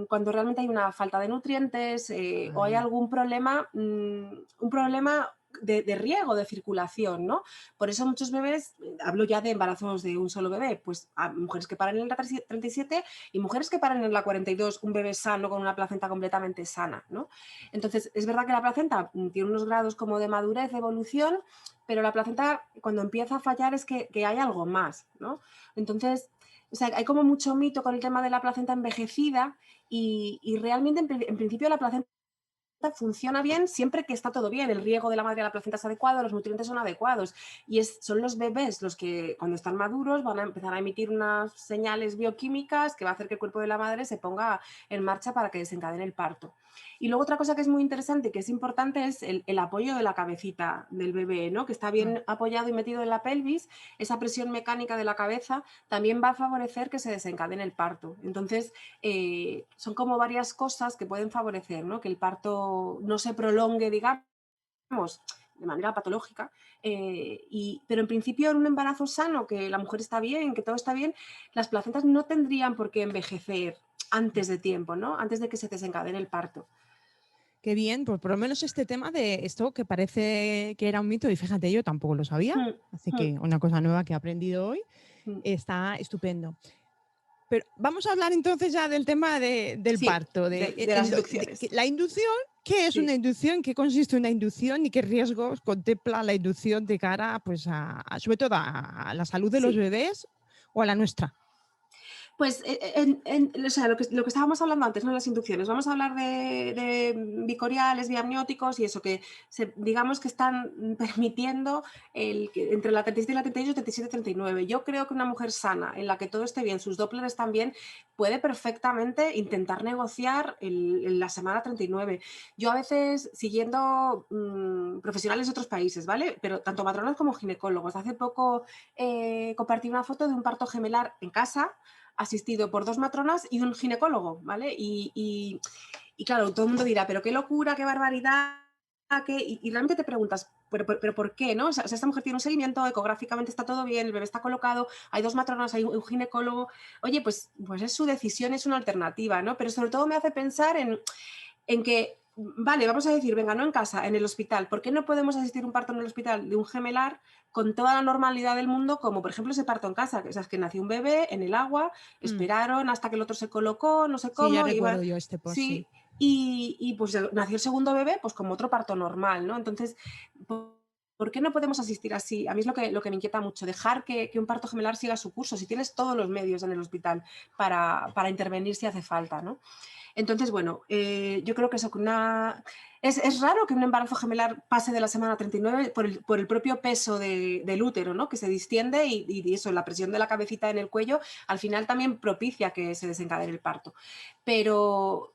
cuando realmente hay una falta de nutrientes o hay algún problema, un problema de riego, de circulación, ¿no? Por eso muchos bebés, hablo ya de embarazos de un solo bebé, pues a mujeres que paran en la 37 y mujeres que paran en la 42, un bebé sano con una placenta completamente sana, ¿no? Entonces, es verdad que la placenta tiene unos grados como de madurez, de evolución, pero la placenta cuando empieza a fallar es que hay algo más, ¿no? Entonces, O sea, hay como mucho mito con el tema de la placenta envejecida y realmente en principio la placenta funciona bien siempre que está todo bien, el riego de la madre a la placenta es adecuado, los nutrientes son adecuados y son los bebés los que cuando están maduros van a empezar a emitir unas señales bioquímicas que va a hacer que el cuerpo de la madre se ponga en marcha para que desencadene el parto. Y luego otra cosa que es muy interesante y que es importante es el apoyo de la cabecita del bebé, ¿no? Que está Mm. bien apoyado y metido en la pelvis, esa presión mecánica de la cabeza también va a favorecer que se desencadene el parto. Entonces, son como varias cosas que pueden favorecer, ¿no? Que el parto no se prolongue, digamos, de manera patológica, pero en principio en un embarazo sano, que la mujer está bien, que todo está bien, las placentas no tendrían por qué envejecer antes de tiempo, ¿no? Antes de que se desencadene el parto. Qué bien, pues por lo menos este tema de esto que parece que era un mito, y fíjate, yo tampoco lo sabía, Mm, así mm, que una cosa nueva que he aprendido hoy, mm. está estupendo. Pero vamos a hablar entonces ya del tema del Sí, parto, de las inducciones. la inducción. ¿Qué es una Sí. inducción? ¿Qué consiste una inducción? ¿Y qué riesgos contempla la inducción de cara, pues, sobre todo a la salud de los Sí, bebés o a la nuestra? pues, o sea, lo que estábamos hablando antes, ¿no? Las inducciones. Vamos a hablar de bicoriales, biamnióticos y eso, que digamos que están permitiendo entre la 37 y la 38, 37, 39. Yo creo que una mujer sana, en la que todo esté bien, sus Doppler están bien, puede perfectamente intentar negociar en la semana 39. Yo a veces, siguiendo profesionales de otros países, ¿vale? Pero tanto matronas como ginecólogos. Hace poco compartí una foto de un parto gemelar en casa, asistido por 2 matronas y un ginecólogo, ¿vale? Y claro, todo el mundo dirá, pero qué locura, qué barbaridad, y realmente te preguntas, pero ¿por qué, no? O sea, esta mujer tiene un seguimiento, ecográficamente está todo bien, el bebé está colocado, hay 2 matronas, hay un ginecólogo. Oye, pues es su decisión, es una alternativa, ¿no? Pero sobre todo me hace pensar en que, vale, vamos a decir, venga, no en casa, en el hospital. ¿Por qué no podemos asistir a un parto en el hospital de un gemelar con toda la normalidad del mundo, como por ejemplo ese parto en casa? O sea, es que nació un bebé en el agua, Mm. esperaron hasta que el otro se colocó, no sé Sí, ya cómo, recuerdo yo este post, sí. sí, y pues nació el segundo bebé, pues como otro parto normal, ¿no? Entonces, ¿por qué no podemos asistir así? A mí es lo que me inquieta mucho, dejar que un parto gemelar siga su curso, si tienes todos los medios en el hospital para intervenir si hace falta, ¿no? Entonces, bueno, yo creo que eso, es raro que un embarazo gemelar pase de la semana 39 por el propio peso del útero, ¿no? Que se distiende y eso, la presión de la cabecita en el cuello, al final también propicia que se desencadene el parto. Pero,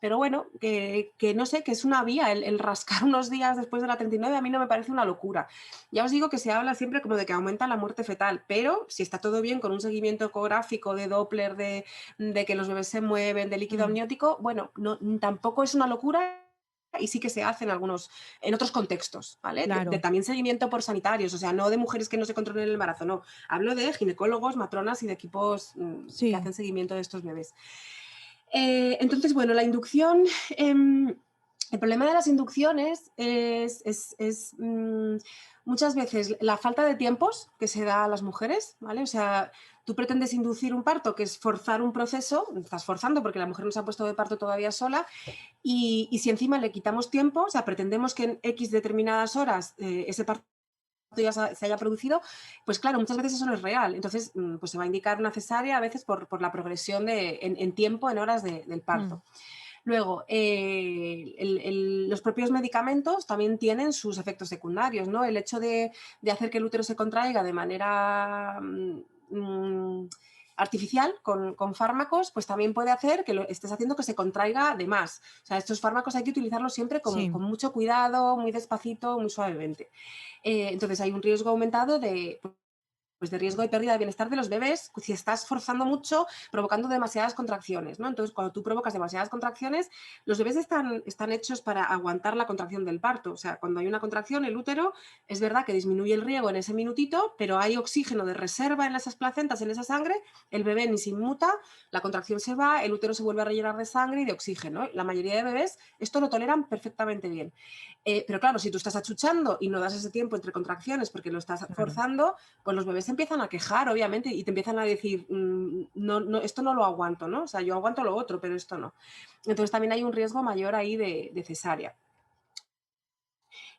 pero bueno, que no sé, que es una vía, el rascar unos días después de la 39 a mí no me parece una locura. Ya os digo que se habla siempre como de que aumenta la muerte fetal, pero si está todo bien con un seguimiento ecográfico de Doppler, de que los bebés se mueven, de líquido Mm. amniótico, bueno, no, tampoco es una locura y sí que se hace en otros contextos, ¿vale? De Claro, también seguimiento por sanitarios, o sea, no de mujeres que no se controlen el embarazo, no. Hablo de ginecólogos, matronas y de equipos que sí. hacen seguimiento de estos bebés. Entonces, bueno, la inducción, el problema de las inducciones es muchas veces la falta de tiempos que se da a las mujeres, ¿vale? O sea, tú pretendes inducir un parto, que es forzar un proceso, estás forzando porque la mujer no se ha puesto de parto todavía sola, y si encima le quitamos tiempo, o sea, pretendemos que en X determinadas horas ese parto ya se haya producido, pues claro, muchas veces eso no es real. Entonces, pues se va a indicar una cesárea a veces por la progresión en tiempo, en horas del Mm. parto. Luego, los propios medicamentos también tienen sus efectos secundarios, ¿no? El hecho de hacer que el útero se contraiga de manera artificial con fármacos, pues también puede hacer que lo estés haciendo que se contraiga de más. O sea, estos fármacos hay que utilizarlos siempre Sí. con mucho cuidado, muy despacito, muy suavemente. Entonces hay un riesgo aumentado pues de riesgo de pérdida de bienestar de los bebés si estás forzando mucho, provocando demasiadas contracciones, ¿no? Entonces, cuando tú provocas demasiadas contracciones, los bebés están hechos para aguantar la contracción del parto. O sea, cuando hay una contracción, el útero es verdad que disminuye el riego en ese minutito, pero hay oxígeno de reserva en esas placentas, en esa sangre, el bebé ni se inmuta, la contracción se va, el útero se vuelve a rellenar de sangre y de oxígeno. La mayoría de bebés esto lo toleran perfectamente bien. Pero claro, si tú estás achuchando y no das ese tiempo entre contracciones porque lo estás Claro. forzando, pues los bebés se empiezan a quejar, obviamente, y te empiezan a decir, no, no, esto no lo aguanto, ¿no? O sea, yo aguanto lo otro, pero esto no. Entonces también hay un riesgo mayor ahí de cesárea.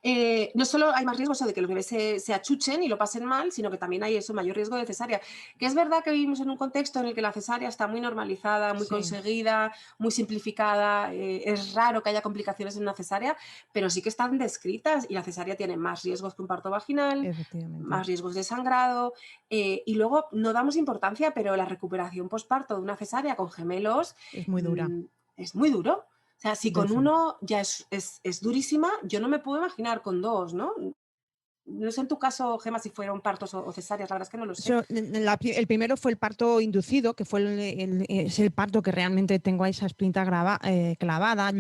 No solo hay más riesgo eso de que los bebés se achuchen y lo pasen mal, sino que también hay eso, mayor riesgo de cesárea. Que es verdad que vivimos en un contexto en el que la cesárea está muy normalizada, muy Sí, conseguida, muy simplificada, es raro que haya complicaciones en una cesárea, pero sí que están descritas y la cesárea tiene más riesgos que un parto vaginal, efectivamente. más riesgos de sangrado, y luego no damos importancia, pero la recuperación postparto de una cesárea con gemelos Es muy dura. mm, es muy duro. O sea, si con Defin- uno ya es durísima, yo no me puedo imaginar con dos, ¿no? No sé en tu caso, Gemma, si fueron partos o cesáreas, la verdad es que no lo sé. El primero fue el parto inducido, que fue es el parto que realmente tengo a esa espinta clavada.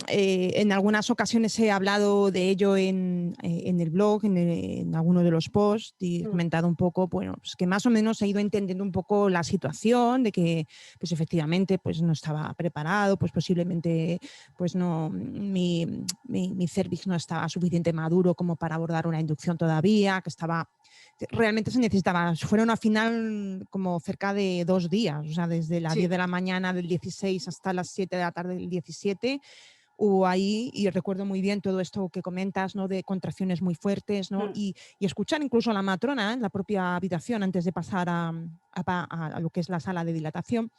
En algunas ocasiones he hablado de ello en el blog, en alguno de los posts, y he Mm, comentado un poco, bueno, pues que más o menos he ido entendiendo un poco la situación, de que pues efectivamente pues no estaba preparado, pues posiblemente pues no, mi cervix no estaba suficiente maduro como para abordar una inducción todavía, que estaba realmente se necesitaba, fueron al final como cerca de 2 días, o sea, desde las 10 sí, de la mañana del 16 hasta las 7 de la tarde del 17 hubo ahí, y recuerdo muy bien todo esto que comentas, ¿no? De contracciones muy fuertes, ¿no? mm, Y escuchar incluso a la matrona en la propia habitación antes de pasar a lo que es la sala de dilatación,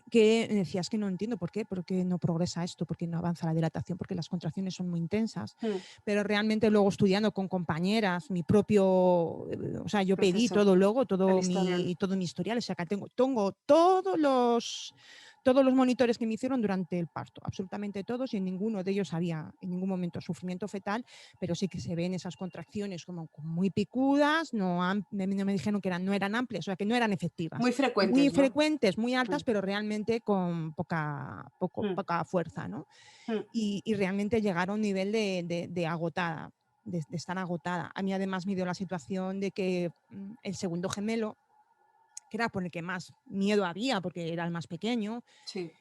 que decías que no entiendo por qué no progresa esto, por qué no avanza la dilatación, porque las contracciones son muy intensas, mm, pero realmente luego estudiando con compañeras, mi propio, o sea, yo pedí proceso, todo luego, el historial. todo mi historial, o sea, que tengo todos los monitores que me hicieron durante el parto, absolutamente todos, y en ninguno de ellos había en ningún momento sufrimiento fetal, pero sí que se ven esas contracciones como muy picudas, no me dijeron que no eran amplias, o sea, que no eran efectivas, Muy muy frecuentes, ¿no? frecuentes, muy Mm, altas, pero realmente con mm, poca fuerza, ¿no? mm, Y realmente llegar a un nivel de agotada, de estar agotada. A mí además me dio la situación de que el segundo gemelo, que era por el que más miedo había, porque era el más pequeño, sí.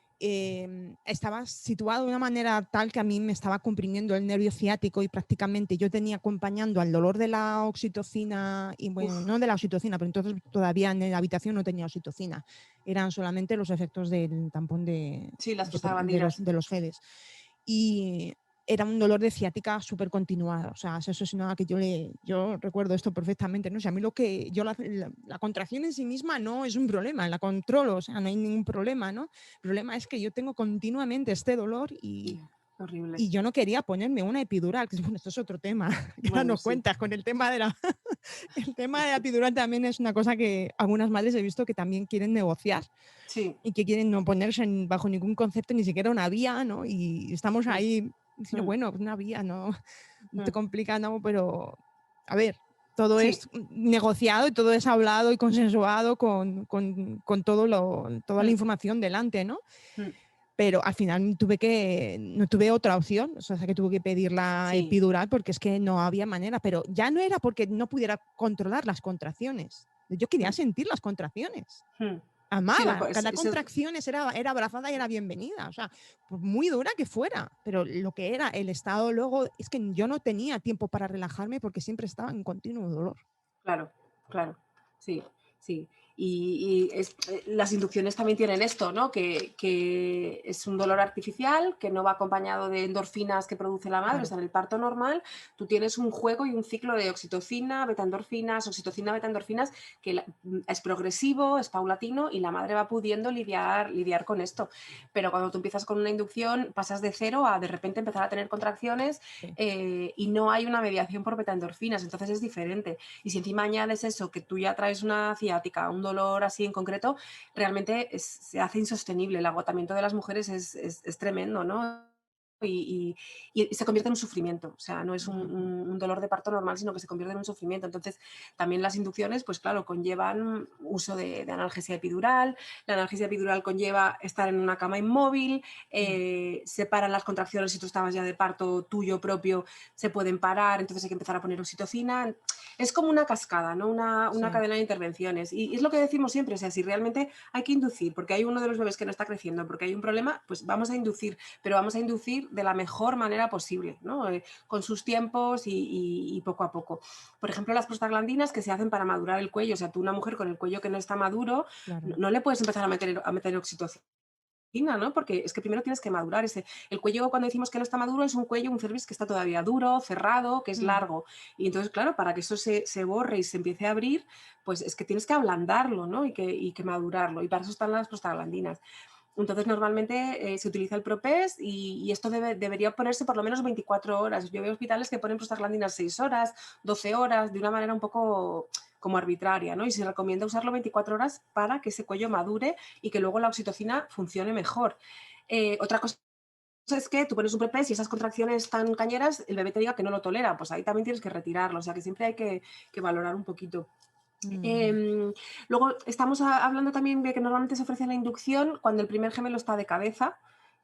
estaba situado de una manera tal que a mí me estaba comprimiendo el nervio ciático, y prácticamente yo tenía acompañando al dolor de la oxitocina, y bueno, Uf, no de la oxitocina, pero entonces todavía en la habitación no tenía oxitocina, eran solamente los efectos del tampón sí, las prostaglandinas. de los geles. Y era un dolor de ciática súper continuado. O sea, eso es nada que yo recuerdo esto perfectamente. ¿No? O sea, a mí la contracción en sí misma no es un problema, la controlo, o sea, no hay ningún problema, ¿no? El problema es que yo tengo continuamente este dolor, Horrible. y yo no quería ponerme una epidural, que bueno, esto es otro tema, que ahora Bueno, nos sí. cuentas con el tema de la... El tema de la epidural también es una cosa que algunas madres he visto que también quieren negociar, Sí. y que quieren no ponerse bajo ningún concepto, ni siquiera una vía, ¿no? Y estamos Mm, ahí diciendo, mm, bueno, pues una vía, no, no te mm. complica, no, pero a ver, todo Sí. es negociado y todo es hablado y consensuado con toda la Mm, información delante, ¿no? mm. Pero al final no tuve otra opción, o sea, que tuve que pedir la Sí. epidural porque es que no había manera, pero ya no era porque no pudiera controlar las contracciones, yo quería Mm, sentir las contracciones. mm. Sí, no, Amaba, pues cada contracción era abrazada y era bienvenida, o sea, por muy dura que fuera, pero lo que era el estado luego es que yo no tenía tiempo para relajarme porque siempre estaba en continuo dolor. claro, claro, sí, sí. Las inducciones también tienen esto, ¿no? Que es un dolor artificial, que no va acompañado de endorfinas que produce la madre. O Claro, sea, en el parto normal tú tienes un juego y un ciclo de oxitocina, betaendorfinas, oxitocina, betaendorfinas, es progresivo, es paulatino y la madre va pudiendo lidiar con esto. Pero cuando tú empiezas con una inducción, pasas de cero a de repente empezar a tener contracciones sí, y no hay una mediación por betaendorfinas, entonces es diferente. Y si encima añades eso, que tú ya traes una ciática, un dolor así en concreto, realmente se hace insostenible. El agotamiento de las mujeres es tremendo, ¿no? Y se convierte en un sufrimiento, o sea, no es un dolor de parto normal, sino que se convierte en un sufrimiento. Entonces, también las inducciones, pues claro, conllevan uso de analgesia epidural, la analgesia epidural conlleva estar en una cama inmóvil, sí, separan las contracciones si tú estabas ya de parto tuyo propio, se pueden parar, entonces hay que empezar a poner oxitocina. Es como una cascada, ¿no? Una sí. cadena de intervenciones. Y es lo que decimos siempre, o sea, si realmente hay que inducir, porque hay uno de los bebés que no está creciendo, porque hay un problema, pues vamos a inducir, pero vamos a inducir de la mejor manera posible, ¿no? Con sus tiempos y poco a poco. Por ejemplo, las prostaglandinas que se hacen para madurar el cuello, o sea, tú una mujer con el cuello que no está maduro, Claro. no le puedes empezar a meter oxitocina ¿no? Porque es que primero tienes que madurar el cuello cuando decimos que no está maduro es un cuello, un cervix que está todavía duro, cerrado, que es Mm, largo. Y entonces, claro, para que eso se borre y se empiece a abrir, pues es que tienes que ablandarlo, ¿no? Y que madurarlo. Y para eso están las prostaglandinas. Entonces, normalmente se utiliza el Propes y esto debería ponerse por lo menos 24 horas. Yo veo hospitales que ponen prostaglandinas 6 horas, 12 horas, de una manera un poco como arbitraria, ¿no? Y se recomienda usarlo 24 horas para que ese cuello madure y que luego la oxitocina funcione mejor. Otra cosa es que tú pones un Propes y esas contracciones tan cañeras, el bebé te diga que no lo tolera, pues ahí también tienes que retirarlo. O sea que siempre hay que valorar un poquito. ujú. Em, Luego estamos hablando también de que normalmente se ofrece la inducción cuando el primer gemelo está de cabeza.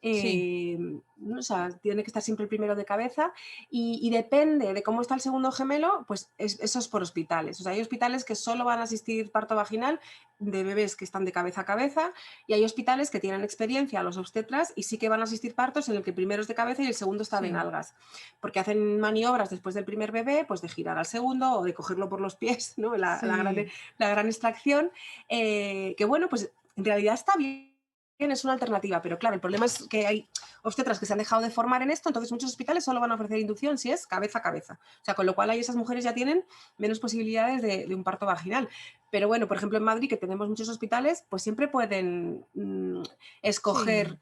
Sí, ¿No? O sea, tiene que estar siempre el primero de cabeza y depende de cómo está el segundo gemelo, pues eso es por hospitales. O sea, hay hospitales que solo van a asistir parto vaginal de bebés que están de cabeza a cabeza y hay hospitales que tienen experiencia, los obstetras, y sí que van a asistir partos en el que el primero es de cabeza y el segundo está de sí. nalgas, porque hacen maniobras después del primer bebé, pues de girar al segundo o de cogerlo por los pies, ¿no? Sí, La gran extracción, que bueno, pues en realidad está bien, es una alternativa, pero claro, el problema es que hay obstetras que se han dejado de formar en esto, entonces muchos hospitales solo van a ofrecer inducción si es cabeza a cabeza. O sea, con lo cual ahí esas mujeres ya tienen menos posibilidades de un parto vaginal. Pero bueno, por ejemplo en Madrid, que tenemos muchos hospitales, pues siempre pueden sí. escoger,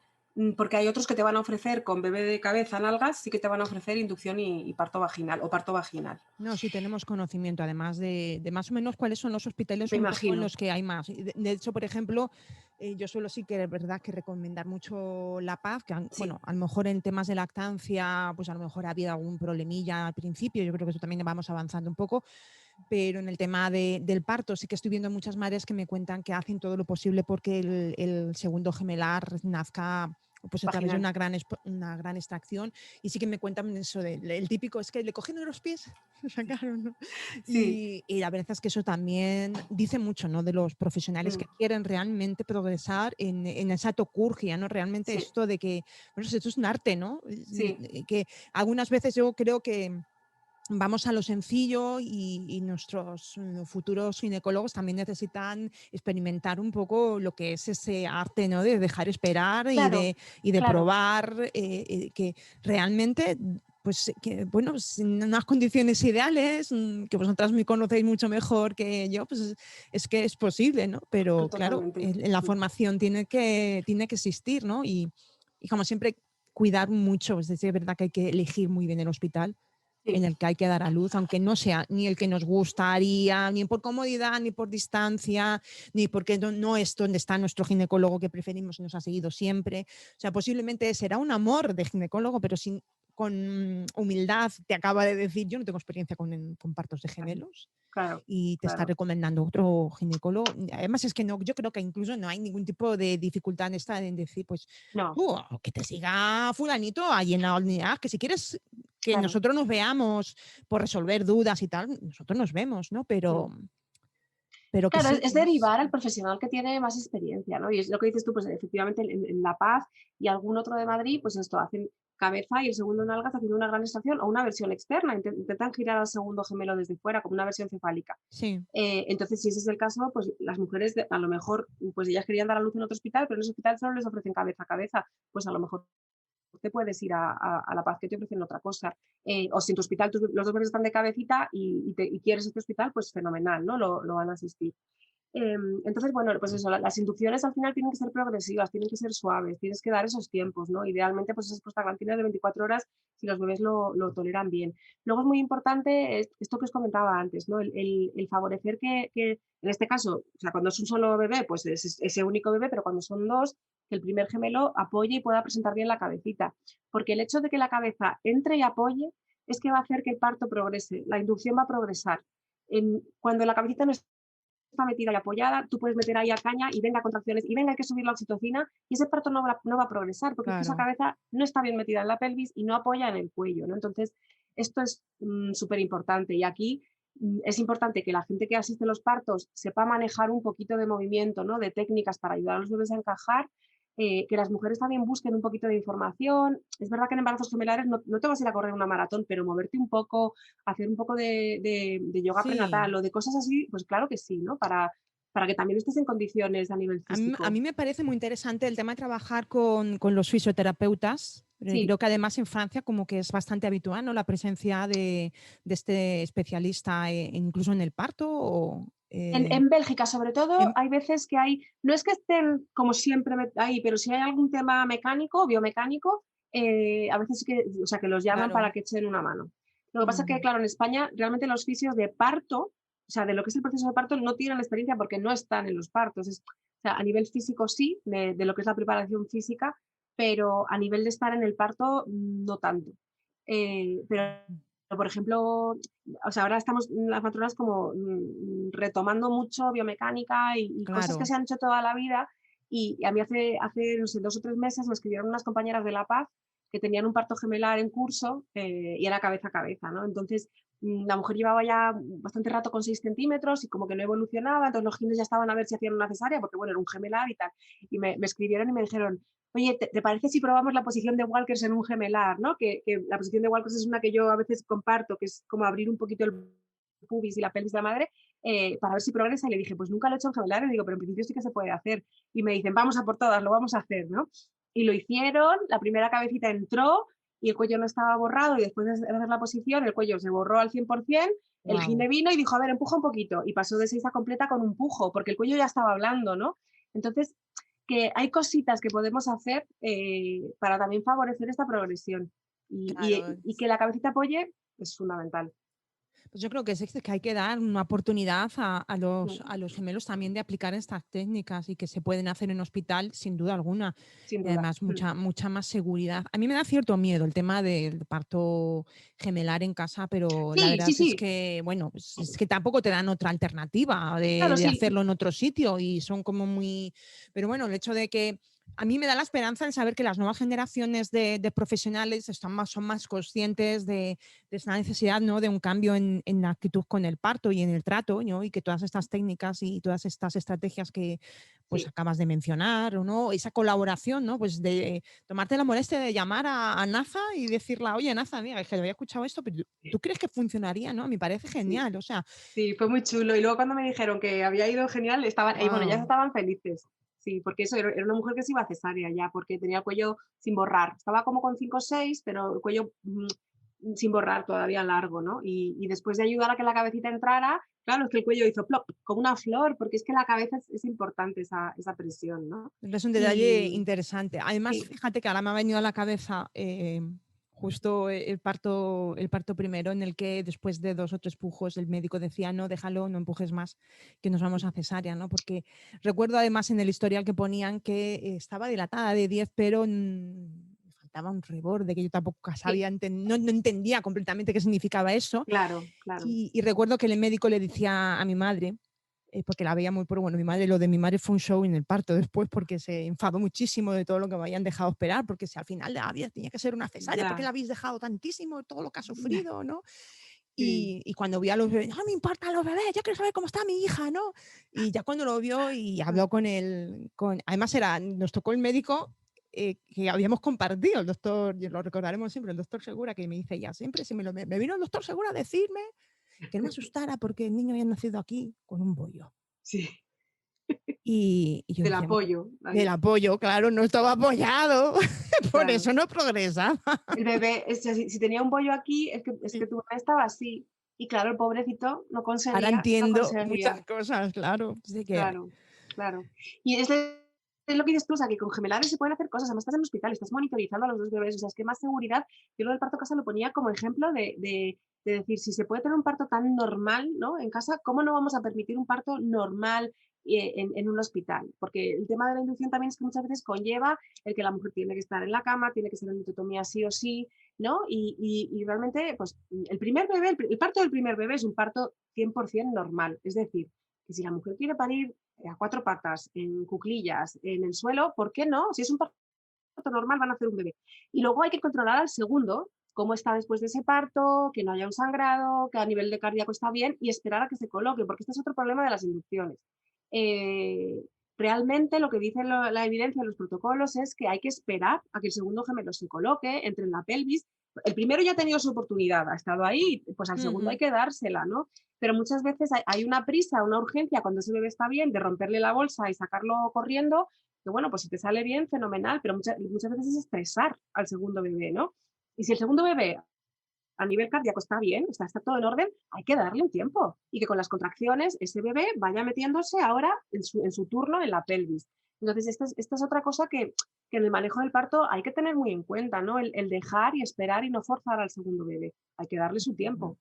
porque hay otros que te van a ofrecer con bebé de cabeza, nalgas, sí que te van a ofrecer inducción y parto vaginal o parto vaginal. No, sí tenemos conocimiento, además de más o menos cuáles son los hospitales Me un poco en imagino. los que hay más. Y de hecho, por ejemplo, yo suelo sí que es verdad que recomendar mucho La Paz, que Sí, bueno, a lo mejor en temas de lactancia, pues a lo mejor ha habido algún problemilla al principio, yo creo que eso también vamos avanzando un poco, pero en el tema del parto sí que estoy viendo muchas madres que me cuentan que hacen todo lo posible porque el segundo gemelar nazca pues a través de vaginal. una gran extracción y sí que me cuentan eso el típico es que le cogieron los pies, lo sacaron, ¿no? Sí. Y la verdad es que eso también dice mucho, ¿no? De los profesionales Mm, que quieren realmente progresar en esa tocurgia, ¿no? Realmente sí, esto de que, bueno, esto es un arte, ¿no? sí, Que algunas veces yo creo que vamos a lo sencillo y nuestros futuros ginecólogos también necesitan experimentar un poco lo que es ese arte, ¿no? De dejar esperar claro, y de claro, probar que realmente pues que, bueno, sin unas condiciones ideales, que vosotras me conocéis mucho mejor que yo, pues es que es posible, ¿no? Pero claro, totalmente. en la formación tiene que existir, ¿no? Y como siempre, cuidar mucho, es decir, es verdad que hay que elegir muy bien el hospital en Sí, el que hay que dar a luz, aunque no sea ni el que nos gustaría, ni por comodidad, ni por distancia, ni porque no es donde está nuestro ginecólogo que preferimos y nos ha seguido siempre. O sea, posiblemente será un amor de ginecólogo, pero sin, con humildad te acaba de decir, yo no tengo experiencia con partos de claro, gemelos claro, y te está claro. recomendando otro ginecólogo. Además es que no, yo creo que incluso no hay ningún tipo de dificultad en esta en decir, pues, No, que te siga fulanito allí en la unidad, que si quieres que claro. nosotros nos veamos por resolver dudas y tal, nosotros nos vemos, ¿no? Mm. Pero que Claro, sí, es que es... derivar al profesional que tiene más experiencia, ¿no? Y es lo que dices tú, pues efectivamente en La Paz y algún otro de Madrid, pues esto, hacen cabeza y el segundo nalgas haciendo una gran extracción o una versión externa, intentan girar al segundo gemelo desde fuera como una versión cefálica. Sí, Entonces, si ese es el caso, pues las mujeres a lo mejor, pues ellas querían dar a luz en otro hospital, pero en ese hospital solo les ofrecen cabeza a cabeza, pues a lo mejor te puedes ir a La Paz que te ofrecen otra cosa. O si en tu hospital los dos bebés están de cabecita y quieres este hospital, pues fenomenal, ¿no? Lo van a asistir. Entonces, bueno, pues eso, las inducciones al final tienen que ser progresivas, tienen que ser suaves, tienes que dar esos tiempos, ¿no? Idealmente, pues esas prostaglandinas de 24 horas si los bebés lo toleran bien. Luego es muy importante esto que os comentaba antes, ¿no? El favorecer que, en este caso, o sea, cuando es un solo bebé, pues es ese único bebé, pero cuando son dos, que el primer gemelo apoye y pueda presentar bien la cabecita. Porque el hecho de que la cabeza entre y apoye es que va a hacer que el parto progrese, la inducción va a progresar. Cuando la cabecita no está metida y apoyada, tú puedes meter ahí a caña y venga contracciones y venga hay que subir la oxitocina y ese parto no va a progresar porque es que esa claro. cabeza no está bien metida en la pelvis y no apoya en el cuello, ¿no? Entonces, esto es súper importante y aquí es importante que la gente que asiste a los partos sepa manejar un poquito de movimiento, ¿no? De técnicas para ayudar a los bebés a encajar, que las mujeres también busquen un poquito de información. Es verdad que en embarazos gemelares no te vas a ir a correr una maratón, pero moverte un poco, hacer un poco de yoga Sí, prenatal o de cosas así, pues claro que sí, ¿no? para que también estés en condiciones a nivel físico. A mí me parece muy interesante el tema de trabajar con los fisioterapeutas. Sí. Creo que además en Francia como que es bastante habitual, ¿no?, la presencia de este especialista, incluso en el parto. En Bélgica, sobre todo, hay veces que hay, no es que estén como siempre ahí, pero si hay algún tema mecánico, biomecánico, a veces sí que, o sea, que los llaman Claro. para que echen una mano. Lo que pasa es que, claro, en España realmente los fisios de parto, o sea, de lo que es el proceso de parto, no tienen experiencia porque no están en los partos. O sea, a nivel físico sí, de lo que es la preparación física, pero a nivel de estar en el parto, no tanto. Pero, por ejemplo, o sea, ahora estamos las matronas como retomando mucho biomecánica y cosas que Claro. se han hecho toda la vida. Y a mí hace no sé, 2 o 3 meses me escribieron unas compañeras de La Paz que tenían un parto gemelar en curso y era cabeza a cabeza, ¿no? Entonces, la mujer llevaba ya bastante rato con 6 centímetros y como que no evolucionaba, entonces los gines ya estaban a ver si hacían una cesárea, porque bueno, era un gemelar y tal. Y me escribieron y me dijeron, oye, ¿te parece si probamos la posición de Walkers en un gemelar? ¿No? Que la posición de Walkers es una que yo a veces comparto, que es como abrir un poquito el pubis y la pelvis de la madre, para ver si progresa. Y le dije, pues nunca lo he hecho en gemelar, y digo, pero en principio sí que se puede hacer. Y me dicen, vamos a por todas, lo vamos a hacer, ¿no? Y lo hicieron, la primera cabecita entró y el cuello no estaba borrado, y después de hacer la posición el cuello se borró al 100%, el Wow. gine vino y dijo, a ver, empuja un poquito, y pasó de 6 a completa con un pujo, porque el cuello ya estaba hablando, ¿no? Entonces, que hay cositas que podemos hacer para también favorecer esta progresión, Claro. y que la cabecita apoye es fundamental. Pues yo creo que es que hay que dar una oportunidad a los gemelos también de aplicar estas técnicas, y que se pueden hacer en hospital sin duda alguna. Sin Y duda. además mucha más seguridad. A mí me da cierto miedo el tema del parto gemelar en casa, pero la Sí, verdad sí, es sí, que, bueno, pues es que tampoco te dan otra alternativa claro, de sí. hacerlo en otro sitio, y son como muy... Pero bueno, el hecho de que a mí me da la esperanza en saber que las nuevas generaciones de profesionales son más conscientes de esa necesidad, ¿no?, de un cambio en la actitud con el parto y en el trato, ¿no?, y que todas estas técnicas y todas estas estrategias que pues Sí. acabas de mencionar, o no, esa colaboración, ¿no?, pues de tomarte la molestia de llamar a Naza y decirle, oye, Naza, mira, es que había escuchado esto, pero ¿tú crees que funcionaría? ¿No? Me parece Sí, genial, o sea, sí, fue muy chulo. Y luego cuando me dijeron que había ido genial, estaban, y bueno, ya wow. estaban felices. Sí, porque eso era una mujer que se iba a cesárea ya, porque tenía el cuello sin borrar. Estaba como con 5 o 6, pero el cuello sin borrar, todavía largo, ¿no? Y después de ayudar a que la cabecita entrara, claro, es que el cuello hizo plop, como una flor, porque es que la cabeza es importante esa presión, ¿no? Es un detalle Y interesante. Además, sí, fíjate que ahora me ha venido a la cabeza justo el parto primero, en el que después de 2 o 3 pujos el médico decía, no, déjalo, no empujes más, que nos vamos a cesárea, ¿no? Porque recuerdo además en el historial que ponían que estaba dilatada de 10, pero me faltaba un reborde, que yo tampoco sí, sabía, no entendía completamente qué significaba eso. claro, claro. Y recuerdo que el médico le decía a mi madre, porque la veía muy, pero bueno, lo de mi madre fue un show en el parto después, porque se enfadó muchísimo de todo lo que me habían dejado esperar, porque si al final de la vida tenía que ser una cesárea, ¿por qué Ya, la habéis dejado tantísimo, todo lo que ha sufrido, ¿no? sí, Y cuando vi a los bebés, no me importan los bebés, yo quiero saber cómo está mi hija, ¿no? Y ya cuando lo vio y habló con él, además nos tocó el médico que habíamos compartido, el doctor, y lo recordaremos siempre, el doctor Segura, que me dice ya siempre, si me vino el doctor Segura a decirme que no me asustara porque el niño había nacido aquí con un bollo. sí, Y yo del decía, apoyo. del Ahí, apoyo, claro, no estaba apoyado, por claro. eso no progresaba. El bebé, si tenía un bollo aquí, es que Y tu bebé estaba así. Y claro, el pobrecito no ahora conseguía, no entiendo muchas conseguía. cosas, claro. Así que, Claro, claro. Y es lo que dices tú, o sea, que con gemelares se pueden hacer cosas. Además, estás en el hospital, estás monitorizando a los 2 bebés, o sea, es que más seguridad. Yo lo del parto casa lo ponía como ejemplo de decir, si se puede tener un parto tan normal, ¿no?, en casa, ¿cómo no vamos a permitir un parto normal en un hospital? Porque el tema de la inducción también es que muchas veces conlleva el que la mujer tiene que estar en la cama, tiene que ser en litotomía sí o sí, ¿no? Y realmente, pues, el primer bebé, el parto del primer bebé es un parto 100% normal. Es decir, que si la mujer quiere parir a 4 patas, en cuclillas, en el suelo, ¿por qué no? Si es un parto normal, van a hacer un bebé. Y luego hay que controlar al segundo, cómo está después de ese parto, que no haya un sangrado, que a nivel de cardíaco está bien, y esperar a que se coloque, porque este es otro problema de las inducciones. Eh, Realmente lo que dice la evidencia de los protocolos es que hay que esperar a que el segundo gemelo se coloque, entre en la pelvis, el primero ya ha tenido su oportunidad, ha estado ahí, pues al segundo hay que dársela, ¿no? Pero muchas veces hay una prisa, una urgencia cuando ese bebé está bien de romperle la bolsa y sacarlo corriendo, que bueno, pues si te sale bien, fenomenal, pero muchas veces es estresar al segundo bebé, ¿no? Y si el segundo bebé a nivel cardíaco está bien, está todo en orden, hay que darle un tiempo y que con las contracciones ese bebé vaya metiéndose ahora en su turno en la pelvis. Entonces, esta es otra cosa que en el manejo del parto hay que tener muy en cuenta, ¿no? El dejar y esperar y no forzar al segundo bebé. Hay que darle su tiempo.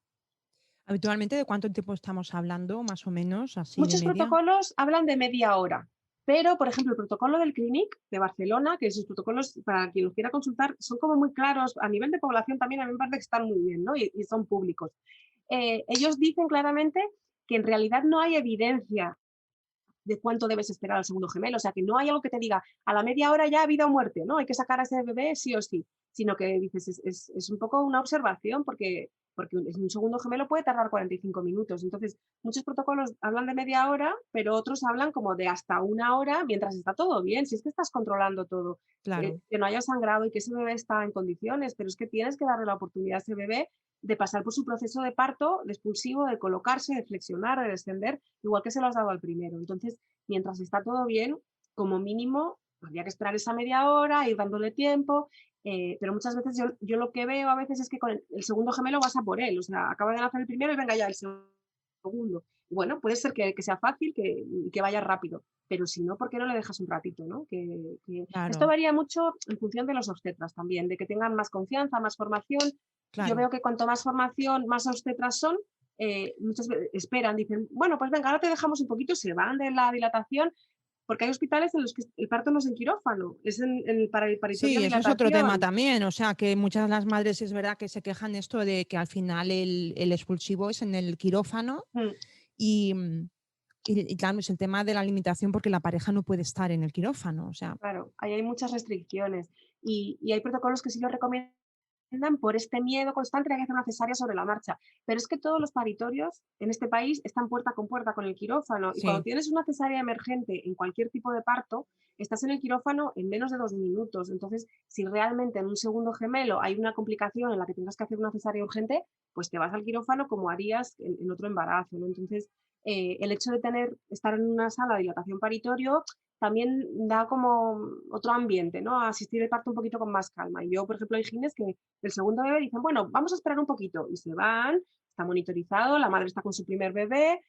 Habitualmente, ¿de cuánto tiempo estamos hablando, más o menos, así de Muchos media? protocolos hablan de media hora, pero, por ejemplo, el protocolo del Clinic de Barcelona, que esos protocolos, para quien los quiera consultar, son como muy claros. A nivel de población también a mí me parece que están muy bien, ¿no? Y son públicos. Ellos dicen claramente que en realidad no hay evidencia de cuánto debes esperar al segundo gemelo, o sea, que no hay algo que te diga a la media hora ya vida o muerte, ¿no? Hay que sacar a ese bebé sí o sí, sino que dices, es un poco una observación porque un segundo gemelo puede tardar 45 minutos. Entonces, muchos protocolos hablan de media hora, pero otros hablan como de hasta una hora mientras está todo bien, si es que estás controlando todo, Claro. que no haya sangrado y que ese bebé está en condiciones, pero es que tienes que darle la oportunidad a ese bebé de pasar por su proceso de parto, de expulsivo, de colocarse, de flexionar, de descender, igual que se lo has dado al primero. Entonces, mientras está todo bien, como mínimo, habría que esperar esa media hora, ir dándole tiempo, pero muchas veces yo lo que veo a veces es que con el segundo gemelo vas a por él, o sea, acaba de nacer el primero y venga ya el segundo. Bueno, puede ser que sea fácil, que vaya rápido, pero si no, ¿por qué no le dejas un ratito? ¿No? Esto Claro, varía mucho en función de los obstetras también, de que tengan más confianza, más formación. Yo claro. veo que cuanto más formación, más obstetras son, muchas veces esperan, dicen, bueno, pues venga, ahora te dejamos un poquito, se van de la dilatación, porque hay hospitales en los que el parto no es en quirófano, es para el paritorio Sí, eso es otro tema dilatación. también. O sea, que muchas de las madres es verdad que se quejan de esto de que al final el expulsivo es en el quirófano Mm, y, y claro, es el tema de la limitación porque la pareja no puede estar en el quirófano. O sea, claro, ahí hay muchas restricciones y hay protocolos que sí lo recomiendan por este miedo constante de que hacer una cesárea sobre la marcha. Pero es que todos los paritorios en este país están puerta con el quirófano. Y cuando sí, tienes una cesárea emergente en cualquier tipo de parto, estás en el quirófano en menos de 2 minutos. Entonces, si realmente en un segundo gemelo hay una complicación en la que tengas que hacer una cesárea urgente, pues te vas al quirófano como harías en otro embarazo, ¿no? Entonces, el hecho de estar en una sala de dilatación paritorio también da como otro ambiente, ¿no? A asistir al parto un poquito con más calma. Y yo, por ejemplo, hay gines que el segundo bebé dicen, bueno, vamos a esperar un poquito. Y se van, está monitorizado, la madre está con su primer bebé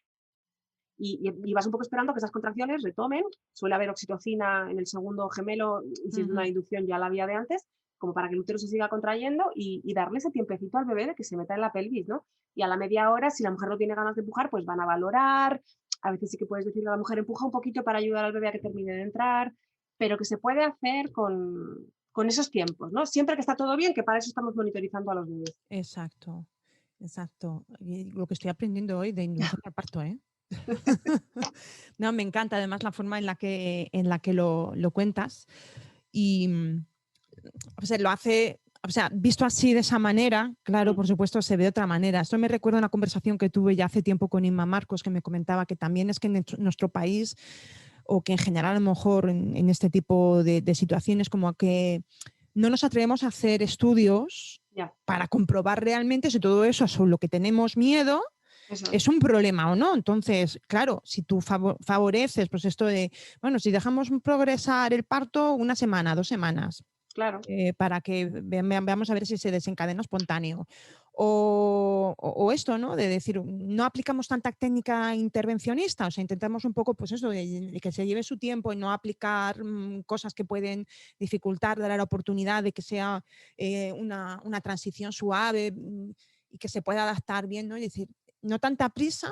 y vas un poco esperando que esas contracciones retomen. Suele haber oxitocina en el segundo gemelo, y si es una ujú, inducción ya la había de antes, como para que el útero se siga contrayendo y darle ese tiempecito al bebé de que se meta en la pelvis, ¿no? Y a la media hora, si la mujer no tiene ganas de empujar, pues van a valorar. A veces sí que puedes decirle a la mujer, empuja un poquito para ayudar al bebé a que termine de entrar, pero que se puede hacer con esos tiempos, ¿no? Siempre que está todo bien, que para eso estamos monitorizando a los bebés. exacto, exacto. Y lo que estoy aprendiendo hoy de inducción al parto, ¿eh? No, me encanta además la forma en la que lo cuentas y o sea, lo hace, o sea, visto así de esa manera, claro, Mm, por supuesto, se ve de otra manera. Esto me recuerda a una conversación que tuve ya hace tiempo con Inma Marcos, que me comentaba que también es que en nuestro país, o que en general a lo mejor en este tipo de situaciones, como que no nos atrevemos a hacer estudios ya, para comprobar realmente si todo eso sobre lo que tenemos miedo eso es, es un problema o no. Entonces, claro, si tú favoreces, pues esto de, bueno, si dejamos progresar el parto una semana, 2 semanas, claro, para que veamos a ver si se desencadena espontáneo. O esto, ¿no? De decir, no aplicamos tanta técnica intervencionista, o sea, intentamos un poco, pues eso, de que se lleve su tiempo y no aplicar cosas que pueden dificultar, dar la oportunidad de que sea una transición suave y que se pueda adaptar bien, ¿no? Y decir, no tanta prisa,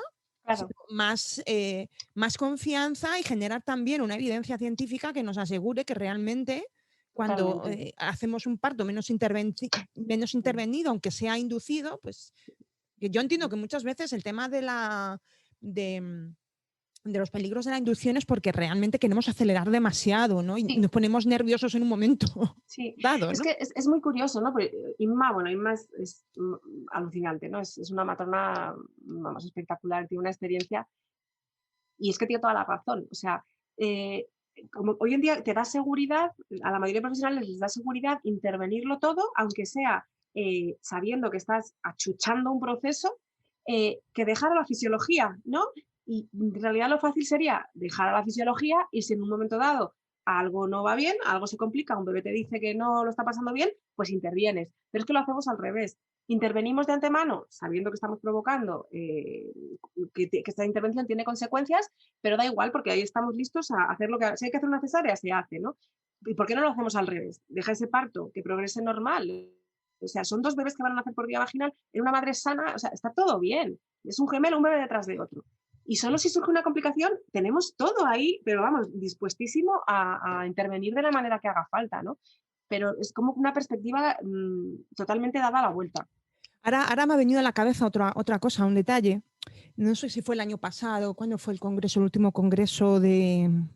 sino claro, más confianza y generar también una evidencia científica que nos asegure que realmente cuando totalmente. hacemos un parto menos intervenido, aunque sea inducido, pues yo entiendo que muchas veces el tema de, mm, de los peligros de la inducción es porque realmente queremos acelerar demasiado, ¿no? Y Sí, nos ponemos nerviosos en un momento sí, dado, es ¿no? que es muy curioso, ¿no? Porque Inma, bueno, Inma es alucinante, ¿no? Es una matrona, vamos, espectacular, tiene una experiencia y es que tiene toda la razón. O sea, como hoy en día te da seguridad, a la mayoría de profesionales les da seguridad intervenirlo todo, aunque sea sabiendo que estás achuchando un proceso, que dejar a la fisiología, ¿no? Y en realidad lo fácil sería dejar a la fisiología y si en un momento dado algo no va bien, algo se complica, un bebé te dice que no lo está pasando bien, pues intervienes. Pero es que lo hacemos al revés. Intervenimos de antemano sabiendo que estamos provocando, que esta intervención tiene consecuencias, pero da igual porque ahí estamos listos a hacer lo que... Si hay que hacer una cesárea, se hace, ¿no? ¿Y por qué no lo hacemos al revés? Deja ese parto que progrese normal. O sea, son 2 bebés que van a nacer por vía vaginal en una madre sana, o sea, está todo bien. Es un gemelo, un bebé detrás de otro. Y solo si surge una complicación, tenemos todo ahí, pero vamos, dispuestísimo a intervenir de la manera que haga falta, ¿no? Pero es como una perspectiva totalmente dada a la vuelta. Ahora me ha venido a la cabeza otra cosa, un detalle. No sé si fue el año pasado, cuando fue el congreso, el último congreso el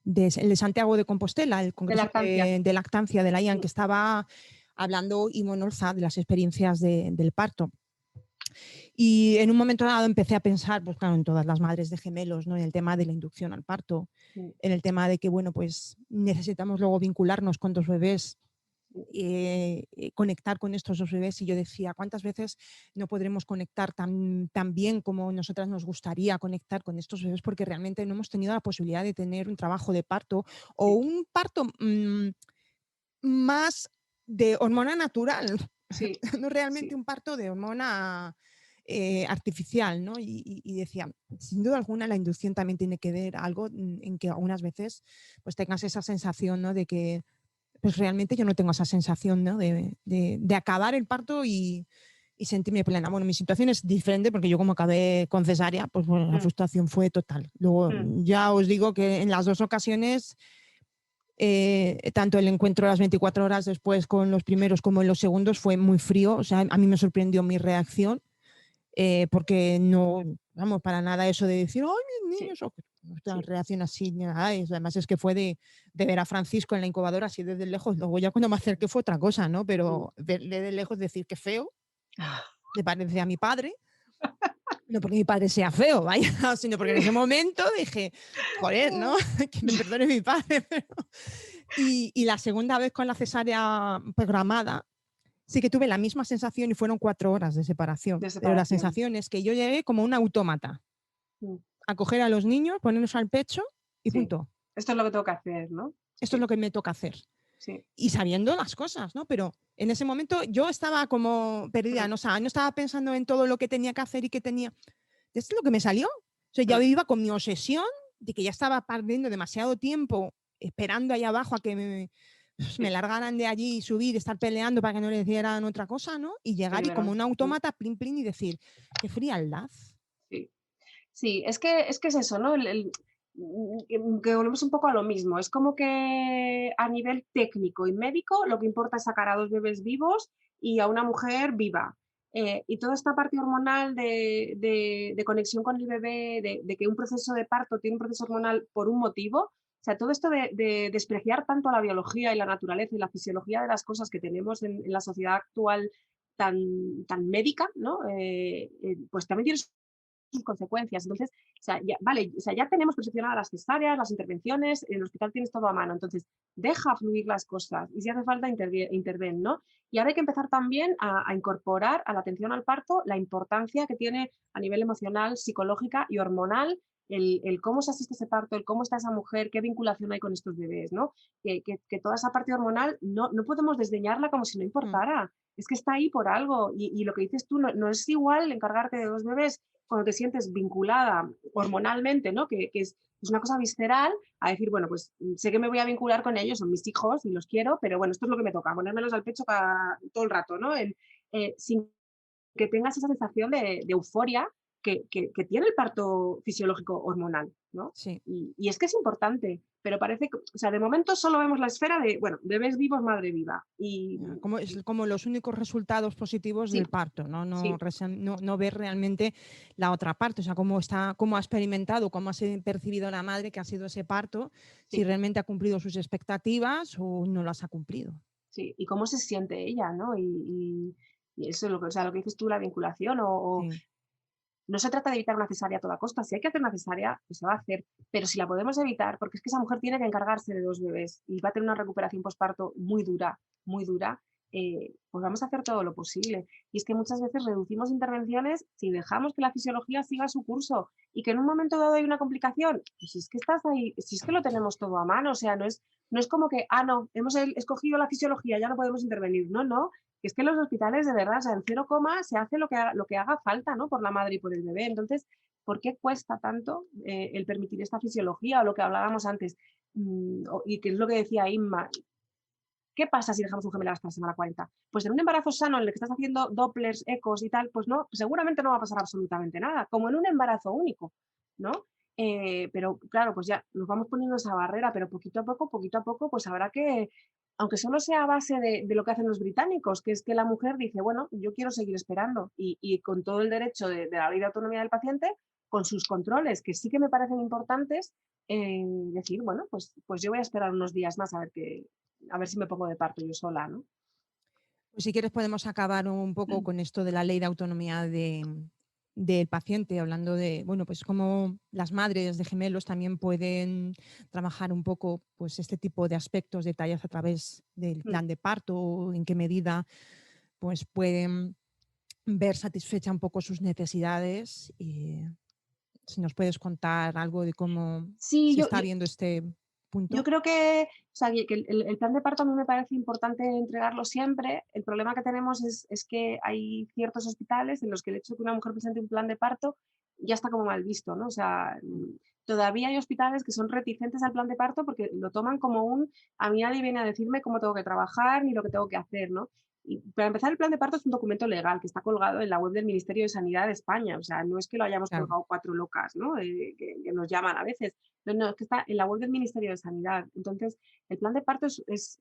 de Santiago de Compostela, el De congreso lactancia. de lactancia de la IAN, Sí. que estaba hablando Imo Norza de las experiencias del parto. Y en un momento dado empecé a pensar, pues claro, en todas las madres de gemelos, ¿no? En el tema de la inducción al parto, Sí. en el tema de que, bueno, pues necesitamos luego vincularnos con 2 bebés, conectar con estos 2 bebés. Y yo decía, ¿cuántas veces no podremos conectar tan bien como nosotras nos gustaría conectar con estos bebés? Porque realmente no hemos tenido la posibilidad de tener un trabajo de parto o un parto más de hormona natural, Sí, no realmente sí. un parto de hormona artificial, ¿no? Y decía, sin duda alguna la inducción también tiene que ver algo en que algunas veces pues tengas esa sensación, ¿no? De que pues realmente yo no tengo esa sensación, ¿no? De acabar el parto y sentirme plena. Bueno, mi situación es diferente porque yo como acabé con cesárea, pues bueno, la frustración fue total. Luego ya os digo que en las 2 ocasiones, tanto el encuentro a las 24 horas después con los primeros como en los segundos fue muy frío. O sea, a mí me sorprendió mi reacción, porque no, vamos, para nada eso de decir, ¡ay, mis niños! Sí. Reacción así, nada. Además es que fue de ver a Francisco en la incubadora así desde lejos. Luego ya cuando me acerqué fue otra cosa, ¿no? Pero verle de lejos decir que feo, le parece a mi padre. No porque mi padre sea feo, vaya, sino porque en ese momento dije, joder, ¿no? Que me perdone mi padre. Pero... Y la segunda vez con la cesárea programada, sí que tuve la misma sensación y fueron 4 horas de separación. De Pero la separación. sensación es que yo llegué como un autómata Mm. a coger a los niños, ponerlos al pecho y Sí. punto. Esto es lo que tengo que hacer, ¿no? Esto es Sí. lo que me toca hacer. Sí. Y sabiendo las cosas, ¿no? Pero en ese momento yo estaba como perdida, ¿no? O sea, no estaba pensando en todo lo que tenía que hacer y que tenía... Esto es lo que me salió. O sea, ya iba con mi obsesión de que ya estaba perdiendo demasiado tiempo esperando ahí abajo a que me largaran de allí y subir, estar peleando para que no le dieran otra cosa, ¿no? Y llegar y como un autómata, plin, plin, y decir, qué frialdad. Sí, sí, es que es eso, ¿no? Que volvemos un poco a lo mismo. Es como que a nivel técnico y médico lo que importa es sacar a 2 bebés vivos y a una mujer viva. Y toda esta parte hormonal de conexión con el bebé, de que un proceso de parto tiene un proceso hormonal por un motivo, o sea, todo esto de despreciar tanto a la biología y la naturaleza y la fisiología de las cosas que tenemos en la sociedad actual tan médica, ¿no? Pues también tiene sus consecuencias. Entonces, o sea, ya, vale, o sea, ya tenemos percepcionadas las cesáreas, las intervenciones, en el hospital tienes todo a mano, entonces deja fluir las cosas y si hace falta interven, ¿no? Y ahora hay que empezar también a incorporar a la atención al parto la importancia que tiene a nivel emocional, psicológica y hormonal el cómo se asiste a ese parto, el cómo está esa mujer, qué vinculación hay con estos bebés, ¿no? Que toda esa parte hormonal no podemos desdeñarla como si no importara. Es que está ahí por algo y lo que dices tú, no es igual encargarte de 2 bebés cuando te sientes vinculada hormonalmente, ¿no? Que es una cosa visceral, a decir, bueno, pues sé que me voy a vincular con ellos, son mis hijos y los quiero, pero bueno, esto es lo que me toca, ponérmelos al pecho todo el rato, ¿no? Sin que tengas esa sensación de euforia que tiene el parto fisiológico hormonal, ¿no? Sí. Y es que es importante, pero parece que, o sea, de momento solo vemos la esfera de, bueno, bebés vivos, madre viva. Es como los únicos resultados positivos Sí, del parto, ¿no? sí. No ver realmente la otra parte, o sea, cómo ha experimentado, cómo ha percibido la madre que ha sido ese parto, Sí. si realmente ha cumplido sus expectativas o no las ha cumplido. Sí, y cómo se siente ella, ¿no? Y eso es lo que, o sea, lo que dices tú, la vinculación, Sí. no se trata de evitar una cesárea a toda costa. Si hay que hacer una cesárea, pues se va a hacer. Pero si la podemos evitar, porque es que esa mujer tiene que encargarse de 2 bebés y va a tener una recuperación postparto muy dura, pues vamos a hacer todo lo posible. Y es que muchas veces reducimos intervenciones si dejamos que la fisiología siga su curso y que en un momento dado hay una complicación, pues si es que estás ahí, si es que lo tenemos todo a mano, o sea, no es como que, no, hemos escogido la fisiología, ya no podemos intervenir. No, no, que es que en los hospitales de verdad, o sea, en 0, se hace lo que haga falta, ¿no? Por la madre y por el bebé. Entonces, ¿por qué cuesta tanto el permitir esta fisiología o lo que hablábamos antes? Y que es lo que decía Inma, ¿qué pasa si dejamos un gemelo hasta la semana 40? Pues en un embarazo sano en el que estás haciendo Dopplers, ecos y tal, pues no, seguramente no va a pasar absolutamente nada, como en un embarazo único, ¿no? Pero claro, pues ya nos vamos poniendo esa barrera, pero poquito a poco, pues habrá que, aunque solo sea a base de lo que hacen los británicos, que es que la mujer dice, bueno, yo quiero seguir esperando y con todo el derecho de la ley de autonomía del paciente, con sus controles, que sí que me parecen importantes, decir, bueno, pues yo voy a esperar unos días más a ver si me pongo de parto yo sola, ¿no? Pues si quieres podemos acabar un poco con esto de la ley de autonomía del paciente, hablando de, bueno, pues cómo las madres de gemelos también pueden trabajar un poco pues este tipo de aspectos, detalles a través del plan de parto, en qué medida pues pueden ver satisfecha un poco sus necesidades. Y si nos puedes contar algo de cómo Sí, se está viendo este yo punto. creo que, o sea, que el plan de parto a mí me parece importante entregarlo siempre. El problema que tenemos es que hay ciertos hospitales en los que el hecho de que una mujer presente un plan de parto ya está como mal visto, ¿no? O sea, todavía hay hospitales que son reticentes al plan de parto porque lo toman como a mí nadie viene a decirme cómo tengo que trabajar ni lo que tengo que hacer, ¿no? Y para empezar, el plan de parto es un documento legal que está colgado en la web del Ministerio de Sanidad de España. O sea, no es que lo hayamos Claro. colgado 4 locas, ¿no? Que nos llaman a veces. No, es que está en la web del Ministerio de Sanidad. Entonces, el plan de parto es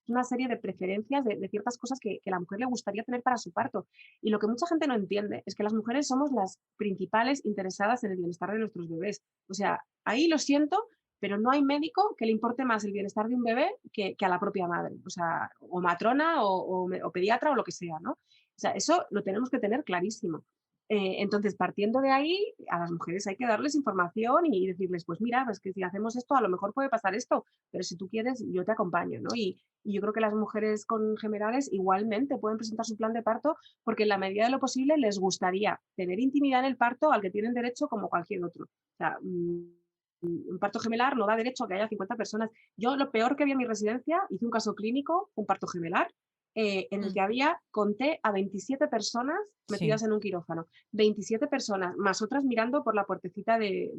una serie de preferencias de ciertas cosas que la mujer le gustaría tener para su parto. Y lo que mucha gente no entiende es que las mujeres somos las principales interesadas en el bienestar de nuestros bebés. O sea, ahí lo siento, pero no hay médico que le importe más el bienestar de un bebé que a la propia madre. O sea, o matrona o pediatra o lo que sea, ¿no? O sea, eso lo tenemos que tener clarísimo. Entonces, partiendo de ahí, a las mujeres hay que darles información y decirles, pues mira, pues que si hacemos esto, a lo mejor puede pasar esto, pero si tú quieres, yo te acompaño, ¿no? Y yo creo que las mujeres con gemelares igualmente pueden presentar su plan de parto porque en la medida de lo posible les gustaría tener intimidad en el parto al que tienen derecho como cualquier otro. O sea, un parto gemelar no da derecho a que haya 50 personas. Yo lo peor que vi en mi residencia, hice un caso clínico, un parto gemelar, en el que conté a 27 personas metidas en un quirófano. 27 personas, más otras mirando por la puertecita del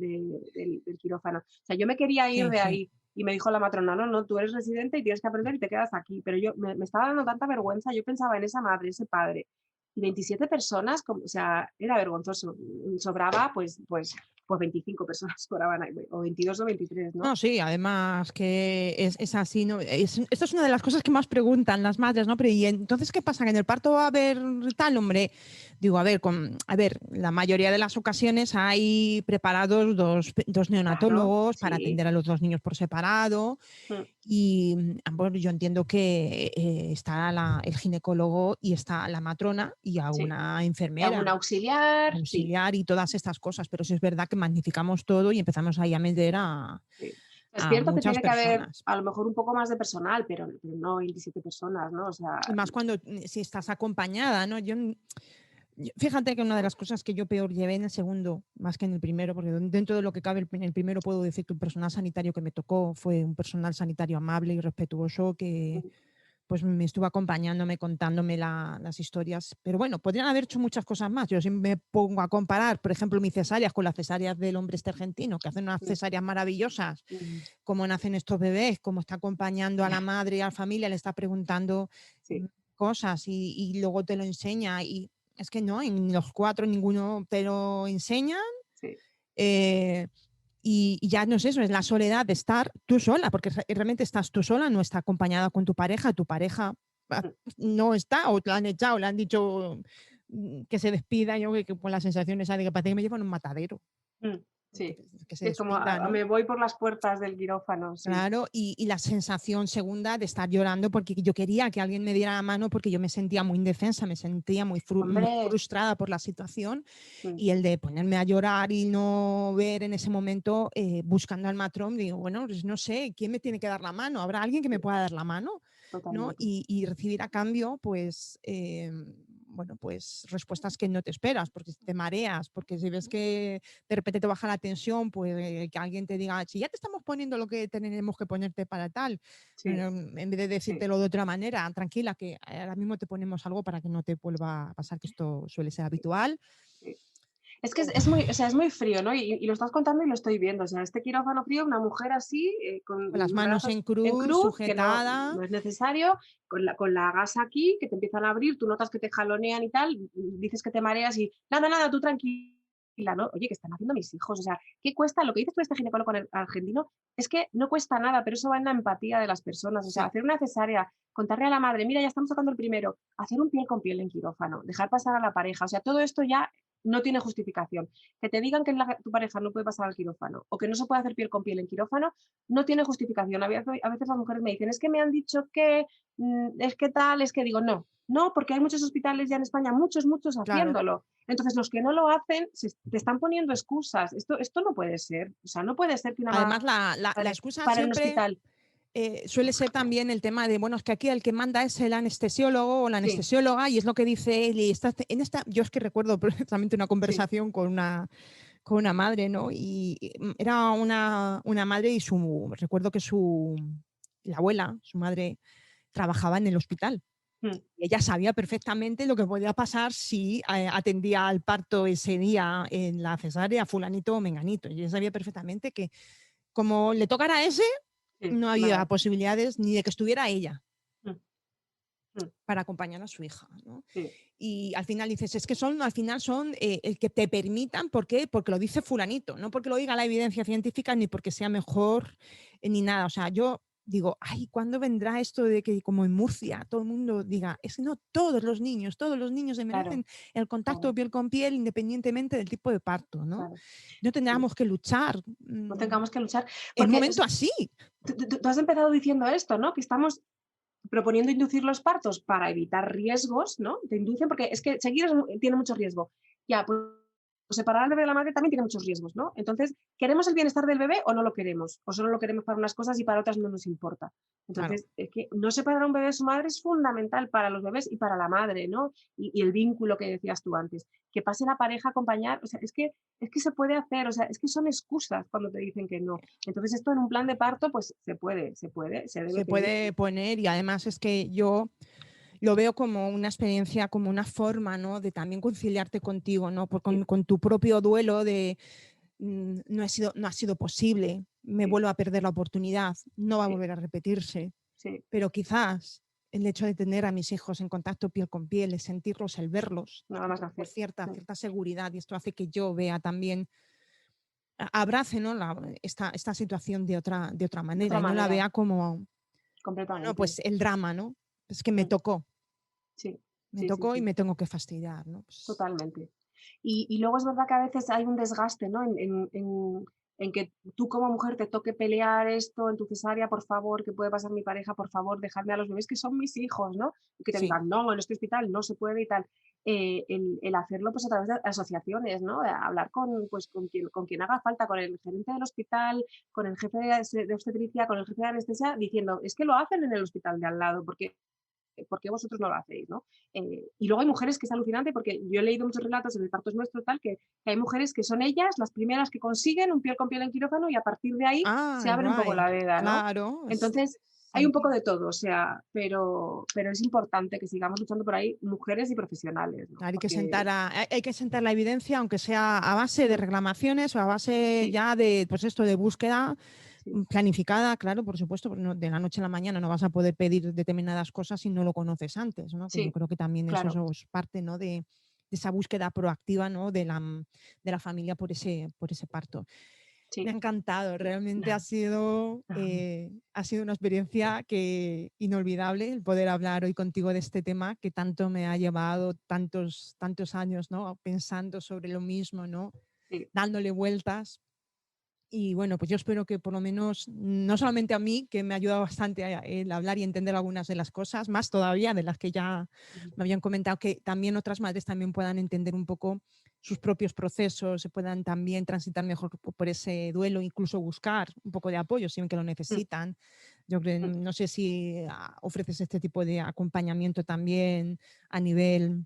quirófano. O sea, yo me quería ir de ahí y me dijo la matrona, no, tú eres residente y tienes que aprender y te quedas aquí. Pero yo me estaba dando tanta vergüenza, yo pensaba en esa madre, ese padre. Y 27 personas, o sea, era vergonzoso. Sobraba, pues 25 personas sobraban ahí, o 22 o 23, ¿no? No, sí, además que es así, ¿no? Esto es una de las cosas que más preguntan las madres, ¿no? Pero ¿y entonces qué pasa? ¿Que en el parto va a haber tal hombre? Digo, a ver, la mayoría de las ocasiones hay preparados dos Claro, neonatólogos para sí. atender a los dos niños por separado. Y bueno, yo entiendo que está el ginecólogo y está la matrona y Sí. alguna Y algún enfermera auxiliar, sí. auxiliar y todas estas cosas, pero sí es verdad que magnificamos todo y empezamos ahí a meter Sí. Es a cierto que muchas tiene que haber personas. a lo mejor un poco más de personal, pero no 27 personas, ¿no? O sea, Y más cuando si estás acompañada, ¿no? Fíjate que una de las cosas que yo peor llevé en el segundo, más que en el primero, porque dentro de lo que cabe en el primero puedo decir que el personal sanitario que me tocó fue un personal sanitario amable y respetuoso que pues me estuvo acompañándome, contándome las historias. Pero bueno, podrían haber hecho muchas cosas más. Yo si me pongo a comparar, por ejemplo, mis cesáreas con las cesáreas del hombre este argentino, que hacen unas cesáreas maravillosas, cómo nacen estos bebés, cómo está acompañando a la madre y a la familia, le está preguntando sí. cosas y luego te lo enseña. Y es que no, en los cuatro ninguno te lo enseña. Sí. Y ya no es eso, es la soledad de estar tú sola, porque realmente estás tú sola, no está acompañada con tu pareja no está, o te la han echado, le han dicho que se despida, yo que con la sensación esa de que parece que me llevan a un matadero, Sí. que se Es como despida, ¿no? me voy por las puertas del quirófano, sí. Claro, y la sensación segunda de estar llorando porque yo quería que alguien me diera la mano porque yo me sentía muy indefensa, me sentía muy Hombre, frustrada por la situación y el de ponerme a llorar y no ver en ese momento buscando al matrón, digo, bueno, pues no sé, ¿quién me tiene que dar la mano? ¿Habrá alguien que me pueda dar la mano? ¿no? Totalmente. Y recibir a cambio, pues, bueno, pues respuestas que no te esperas, porque te mareas, porque si ves que de repente te baja la tensión, pues que alguien te diga, si ya te estamos poniendo lo que tenemos que ponerte para tal, Sí, en vez de sí. decírtelo de otra manera, tranquila, que ahora mismo te ponemos algo para que no te vuelva a pasar, que esto suele ser habitual. Sí. Es que es muy, o sea, es muy frío, ¿no? Y lo estás contando y lo estoy viendo. O sea, este quirófano frío, una mujer así, con Con las manos brazos en en cruz, cruz, que no, sujetada. no es necesario, con la gasa aquí, que te empiezan a abrir, tú notas que te jalonean y tal, dices que te mareas y nada, nada, tú tranquila, ¿no? Oye, ¿qué están haciendo mis hijos? O sea, ¿qué cuesta? Lo que dices tú de este ginecólogo con el argentino es que no cuesta nada, pero eso va en la empatía de las personas. O sea, Sí. hacer una cesárea, contarle a la madre, mira, ya estamos sacando el primero, hacer un piel con piel en quirófano, dejar pasar a la pareja, o sea, todo esto ya no tiene justificación. Que te digan que tu pareja no puede pasar al quirófano o que no se puede hacer piel con piel en quirófano, no tiene justificación. A veces las mujeres me dicen, es que me han dicho que, es que tal, es que digo, no, no, porque hay muchos hospitales ya en España, muchos, muchos Claro. haciéndolo. Entonces, los que no lo hacen, te están poniendo excusas. Esto no puede ser. O sea, no puede ser que una Además, la madre excusa para en un siempre hospital. suele ser también el tema de, bueno, es que aquí el que manda es el anestesiólogo o la Sí, anestesióloga y es lo que dice él. Y en esta, yo es que recuerdo perfectamente una sí, conversación con una madre, ¿no? Y era una madre y recuerdo que la abuela, su madre, trabajaba en el hospital. mm, Y ella sabía perfectamente lo que podía pasar si atendía al parto ese día en la cesárea, fulanito o menganito. Y ella sabía perfectamente que como le tocara a ese, sí, no había nada. posibilidades ni de que estuviera ella Mm, mm, para acompañar a su hija, ¿no? sí, Y al final dices, es que al final son el que te permitan, ¿por qué? Porque lo dice fulanito, no porque lo diga la evidencia científica ni porque sea mejor ni nada. O sea, yo digo, ay, ¿cuándo vendrá esto de que como en Murcia todo el mundo diga, es que no, todos los niños se claro, merecen el contacto claro, piel con piel independientemente del tipo de parto, ¿no? claro. No Sí. tendríamos que luchar No tengamos que luchar. en un Porque momento así. tú has empezado diciendo esto, ¿no? Que estamos proponiendo inducir los partos para evitar riesgos, ¿no? Te inducen porque es que seguir tiene mucho riesgo. Ya, pues separar al bebé de la madre también tiene muchos riesgos, ¿no? Entonces, ¿queremos el bienestar del bebé o no lo queremos? O solo lo queremos para unas cosas y para otras no nos importa. Claro. Entonces, es que no separar a un bebé de su madre es fundamental para los bebés y para la madre, ¿no? Y el vínculo que decías tú antes. Que pase la pareja a acompañar, o sea, es que se puede hacer, o sea, es que son excusas cuando te dicen que no. Entonces, esto en un plan de parto, pues se debe Se pedir. puede poner y además es que yo lo veo como una experiencia, como una forma, ¿no? De también conciliarte contigo, ¿no? Sí, Con tu propio duelo de no ha sido posible, me sí, vuelvo a perder la oportunidad, no va a sí, volver a repetirse, sí. pero quizás el hecho de tener a mis hijos en contacto piel con piel, el sentirlos, el verlos, Nada más por nacer. cierta seguridad y esto hace que yo vea también, abrace, ¿no? Esta situación de otra De manera otra y no la manera, vea como, bueno, completamente. pues el drama, ¿no? Es que Mm, sí, me sí, sí, tocó y sí, me tengo que fastidiar, ¿no? Pues, totalmente. Y luego es verdad que a veces hay un desgaste, ¿no? En que tú como mujer te toque pelear esto en tu cesárea, por favor, que puede pasar mi pareja, por favor, dejadme a los bebés que son mis hijos, ¿no? Y que te sí, digan, no, en este hospital no se puede y tal. El hacerlo pues a través de asociaciones, ¿no? De hablar pues, con quien haga falta, con el gerente del hospital, con el jefe de obstetricia, con el jefe de anestesia, diciendo, es que lo hacen en el hospital de al lado, ¿por qué vosotros no lo hacéis? ¿No? Y luego hay mujeres que es alucinante porque yo he leído muchos relatos en el parto es nuestro tal que hay mujeres que son ellas las primeras que consiguen un piel con piel en quirófano y a partir de ahí se ay, abre un poco guay, la veda, ¿no? claro, Entonces hay un poco sentido. de todo, o sea, pero es importante que sigamos luchando por ahí mujeres y profesionales, ¿no? Porque Hay que sentar la evidencia, aunque sea a base de mm, reclamaciones o a base sí, ya de, pues esto, de búsqueda sí, planificada, claro, por supuesto, porque de la noche a la mañana no vas a poder pedir determinadas cosas si no lo conoces antes, ¿no? Que yo sí, creo que también claro, eso es parte, ¿no? De esa búsqueda proactiva, ¿no? De la familia por ese parto. Me ha sí. encantado, realmente Nah. ha sido una experiencia inolvidable el poder hablar hoy contigo de este tema que tanto me ha llevado tantos años, ¿no? Pensando sobre lo mismo, ¿no? Sí, Dándole vueltas. Y bueno, pues yo espero que por lo menos, no solamente a mí, que me ha ayudado bastante el hablar y entender algunas de las cosas, más todavía de las que ya me habían comentado, que también otras madres también puedan entender un poco sus propios procesos, se puedan también transitar mejor por ese duelo, incluso buscar un poco de apoyo si ven que lo necesitan. Yo creo, no sé si ofreces este tipo de acompañamiento también a nivel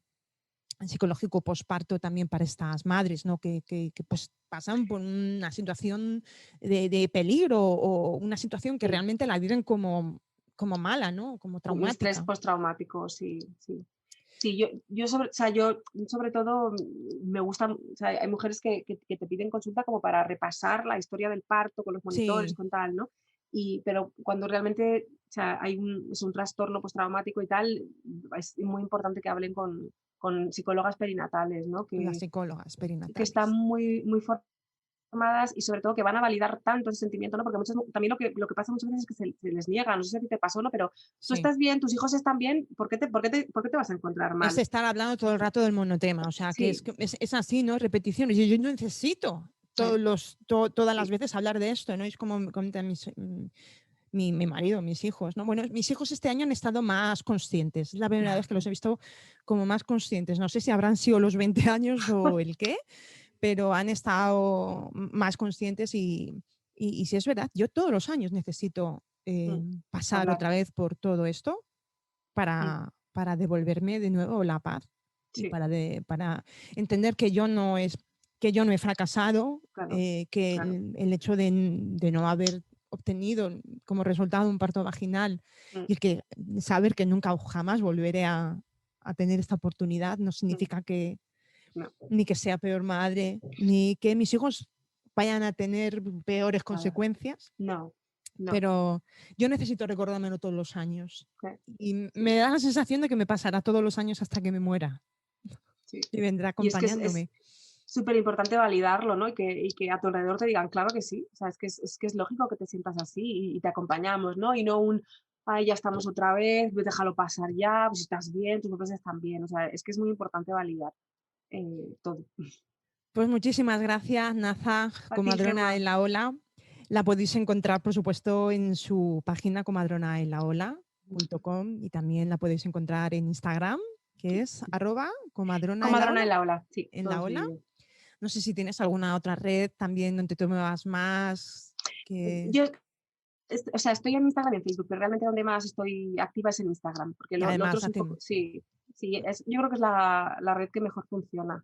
psicológico posparto también para estas madres, ¿no? Que, pues pasan por una situación de peligro o una situación que realmente la viven como mala, ¿no? Como Un estrés traumática. postraumático, sí, sí. Sí, yo sobre todo me gusta, o sea, hay mujeres que te piden consulta como para repasar la historia del parto con los monitores, Sí, con tal, ¿no? Pero cuando realmente, o sea, es un trastorno postraumático y tal, es muy importante que hablen con psicólogas perinatales, ¿no? las psicólogas Que están perinatales. muy, muy formadas y sobre todo que van a validar tanto ese sentimiento, ¿no? Porque también lo que pasa muchas veces es que se les niega, no sé si a ti te pasó, ¿no? Pero tú Sí. estás bien, tus hijos están bien, ¿por qué te vas a encontrar Es mal? estar hablando todo el rato del monotema, o sea, que Sí, es así, ¿no? Repeticiones. Y yo no necesito todas las sí, veces hablar de esto, ¿no? Es como me comentan mi marido, mis hijos, ¿no? Bueno, mis hijos este año han estado más conscientes. Es la primera vez que los he visto como más conscientes. No sé si habrán sido los 20 años o el qué, pero han estado más conscientes y si es verdad, yo todos los años necesito mm, pasar hablar, otra vez por todo esto mm, para devolverme de nuevo la paz y sí, para entender que que yo no he fracasado, claro, que claro, el hecho de no haber obtenido como resultado un parto vaginal mm, y que saber que nunca o jamás volveré a tener esta oportunidad no mm, significa que no, ni que sea peor madre, ni que mis hijos vayan a tener peores nada, consecuencias, no, no, pero yo necesito recordármelo todos los años. Y sí, me da la sensación de que me pasará todos los años hasta que me muera sí. y vendrá Y es que es acompañándome. súper importante validarlo, ¿no? Y que a tu alrededor te digan, claro que sí, o sea, es que es lógico que te sientas así y te acompañamos, ¿no? Y no ay, ya estamos otra vez, pues déjalo pasar ya, pues estás bien, tus papás están bien, o sea, es que es muy importante validar todo. Pues muchísimas gracias, Naza, A ti, Comadrona Gemma. en la Ola. La podéis encontrar, por supuesto, en su página comadronaenlaola.com y también la podéis encontrar en Instagram, que es @comadrona en la Comadrona ola. en la ola, sí, En la todo ola. seguido. No sé si tienes alguna otra red también donde tú me vas más que... Yo, o sea, estoy en Instagram y en Facebook, pero realmente donde más estoy activa es en Instagram, porque Y lo otro además es un poco, hacen... sí, sí, yo creo que es la red que mejor funciona.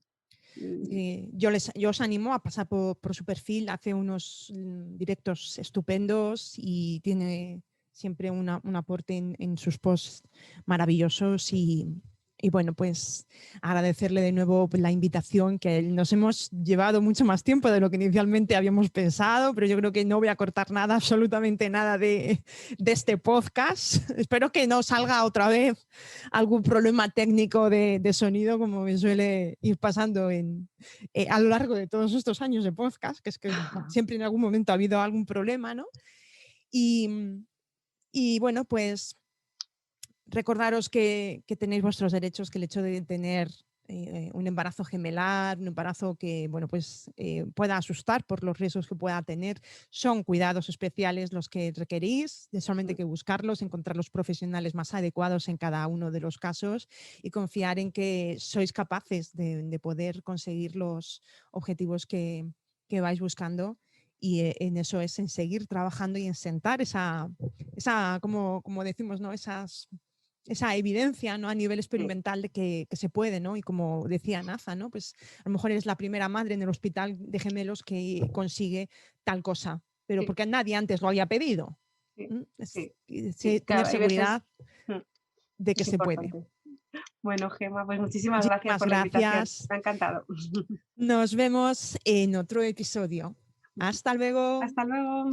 Mm, Sí, yo os animo a pasar por su perfil, hace unos directos estupendos y tiene siempre un aporte en sus posts maravillosos y bueno, pues agradecerle de nuevo la invitación, que nos hemos llevado mucho más tiempo de lo que inicialmente habíamos pensado, pero yo creo que no voy a cortar nada, absolutamente nada de este podcast. Espero que no salga otra vez algún problema técnico de sonido, como me suele ir pasando a lo largo de todos estos años de podcast, que es que siempre en algún momento ha habido algún problema, ¿no? Y, y bueno, pues recordaros que tenéis vuestros derechos, que el hecho de tener un embarazo gemelar, un embarazo que bueno, pues, pueda asustar por los riesgos que pueda tener, son cuidados especiales los que requerís, solamente hay que buscarlos, encontrar los profesionales más adecuados en cada uno de los casos y confiar en que sois capaces de poder conseguir los objetivos que vais buscando. Y en eso es en seguir trabajando y en sentar como decimos, ¿no? Esa evidencia, ¿no? A nivel sí, experimental de que se puede, ¿no? Y como decía Naza, ¿no? Pues a lo mejor eres la primera madre en el hospital de gemelos que consigue tal cosa, pero sí, porque nadie antes lo había pedido. sí, sí, sí, Tener claro, hay veces, seguridad de que es se puede. importante. Bueno, Gemma, pues muchísimas gracias Muchísimas por la invitación. gracias. Me ha encantado. Nos vemos en otro episodio. Hasta luego. Hasta luego.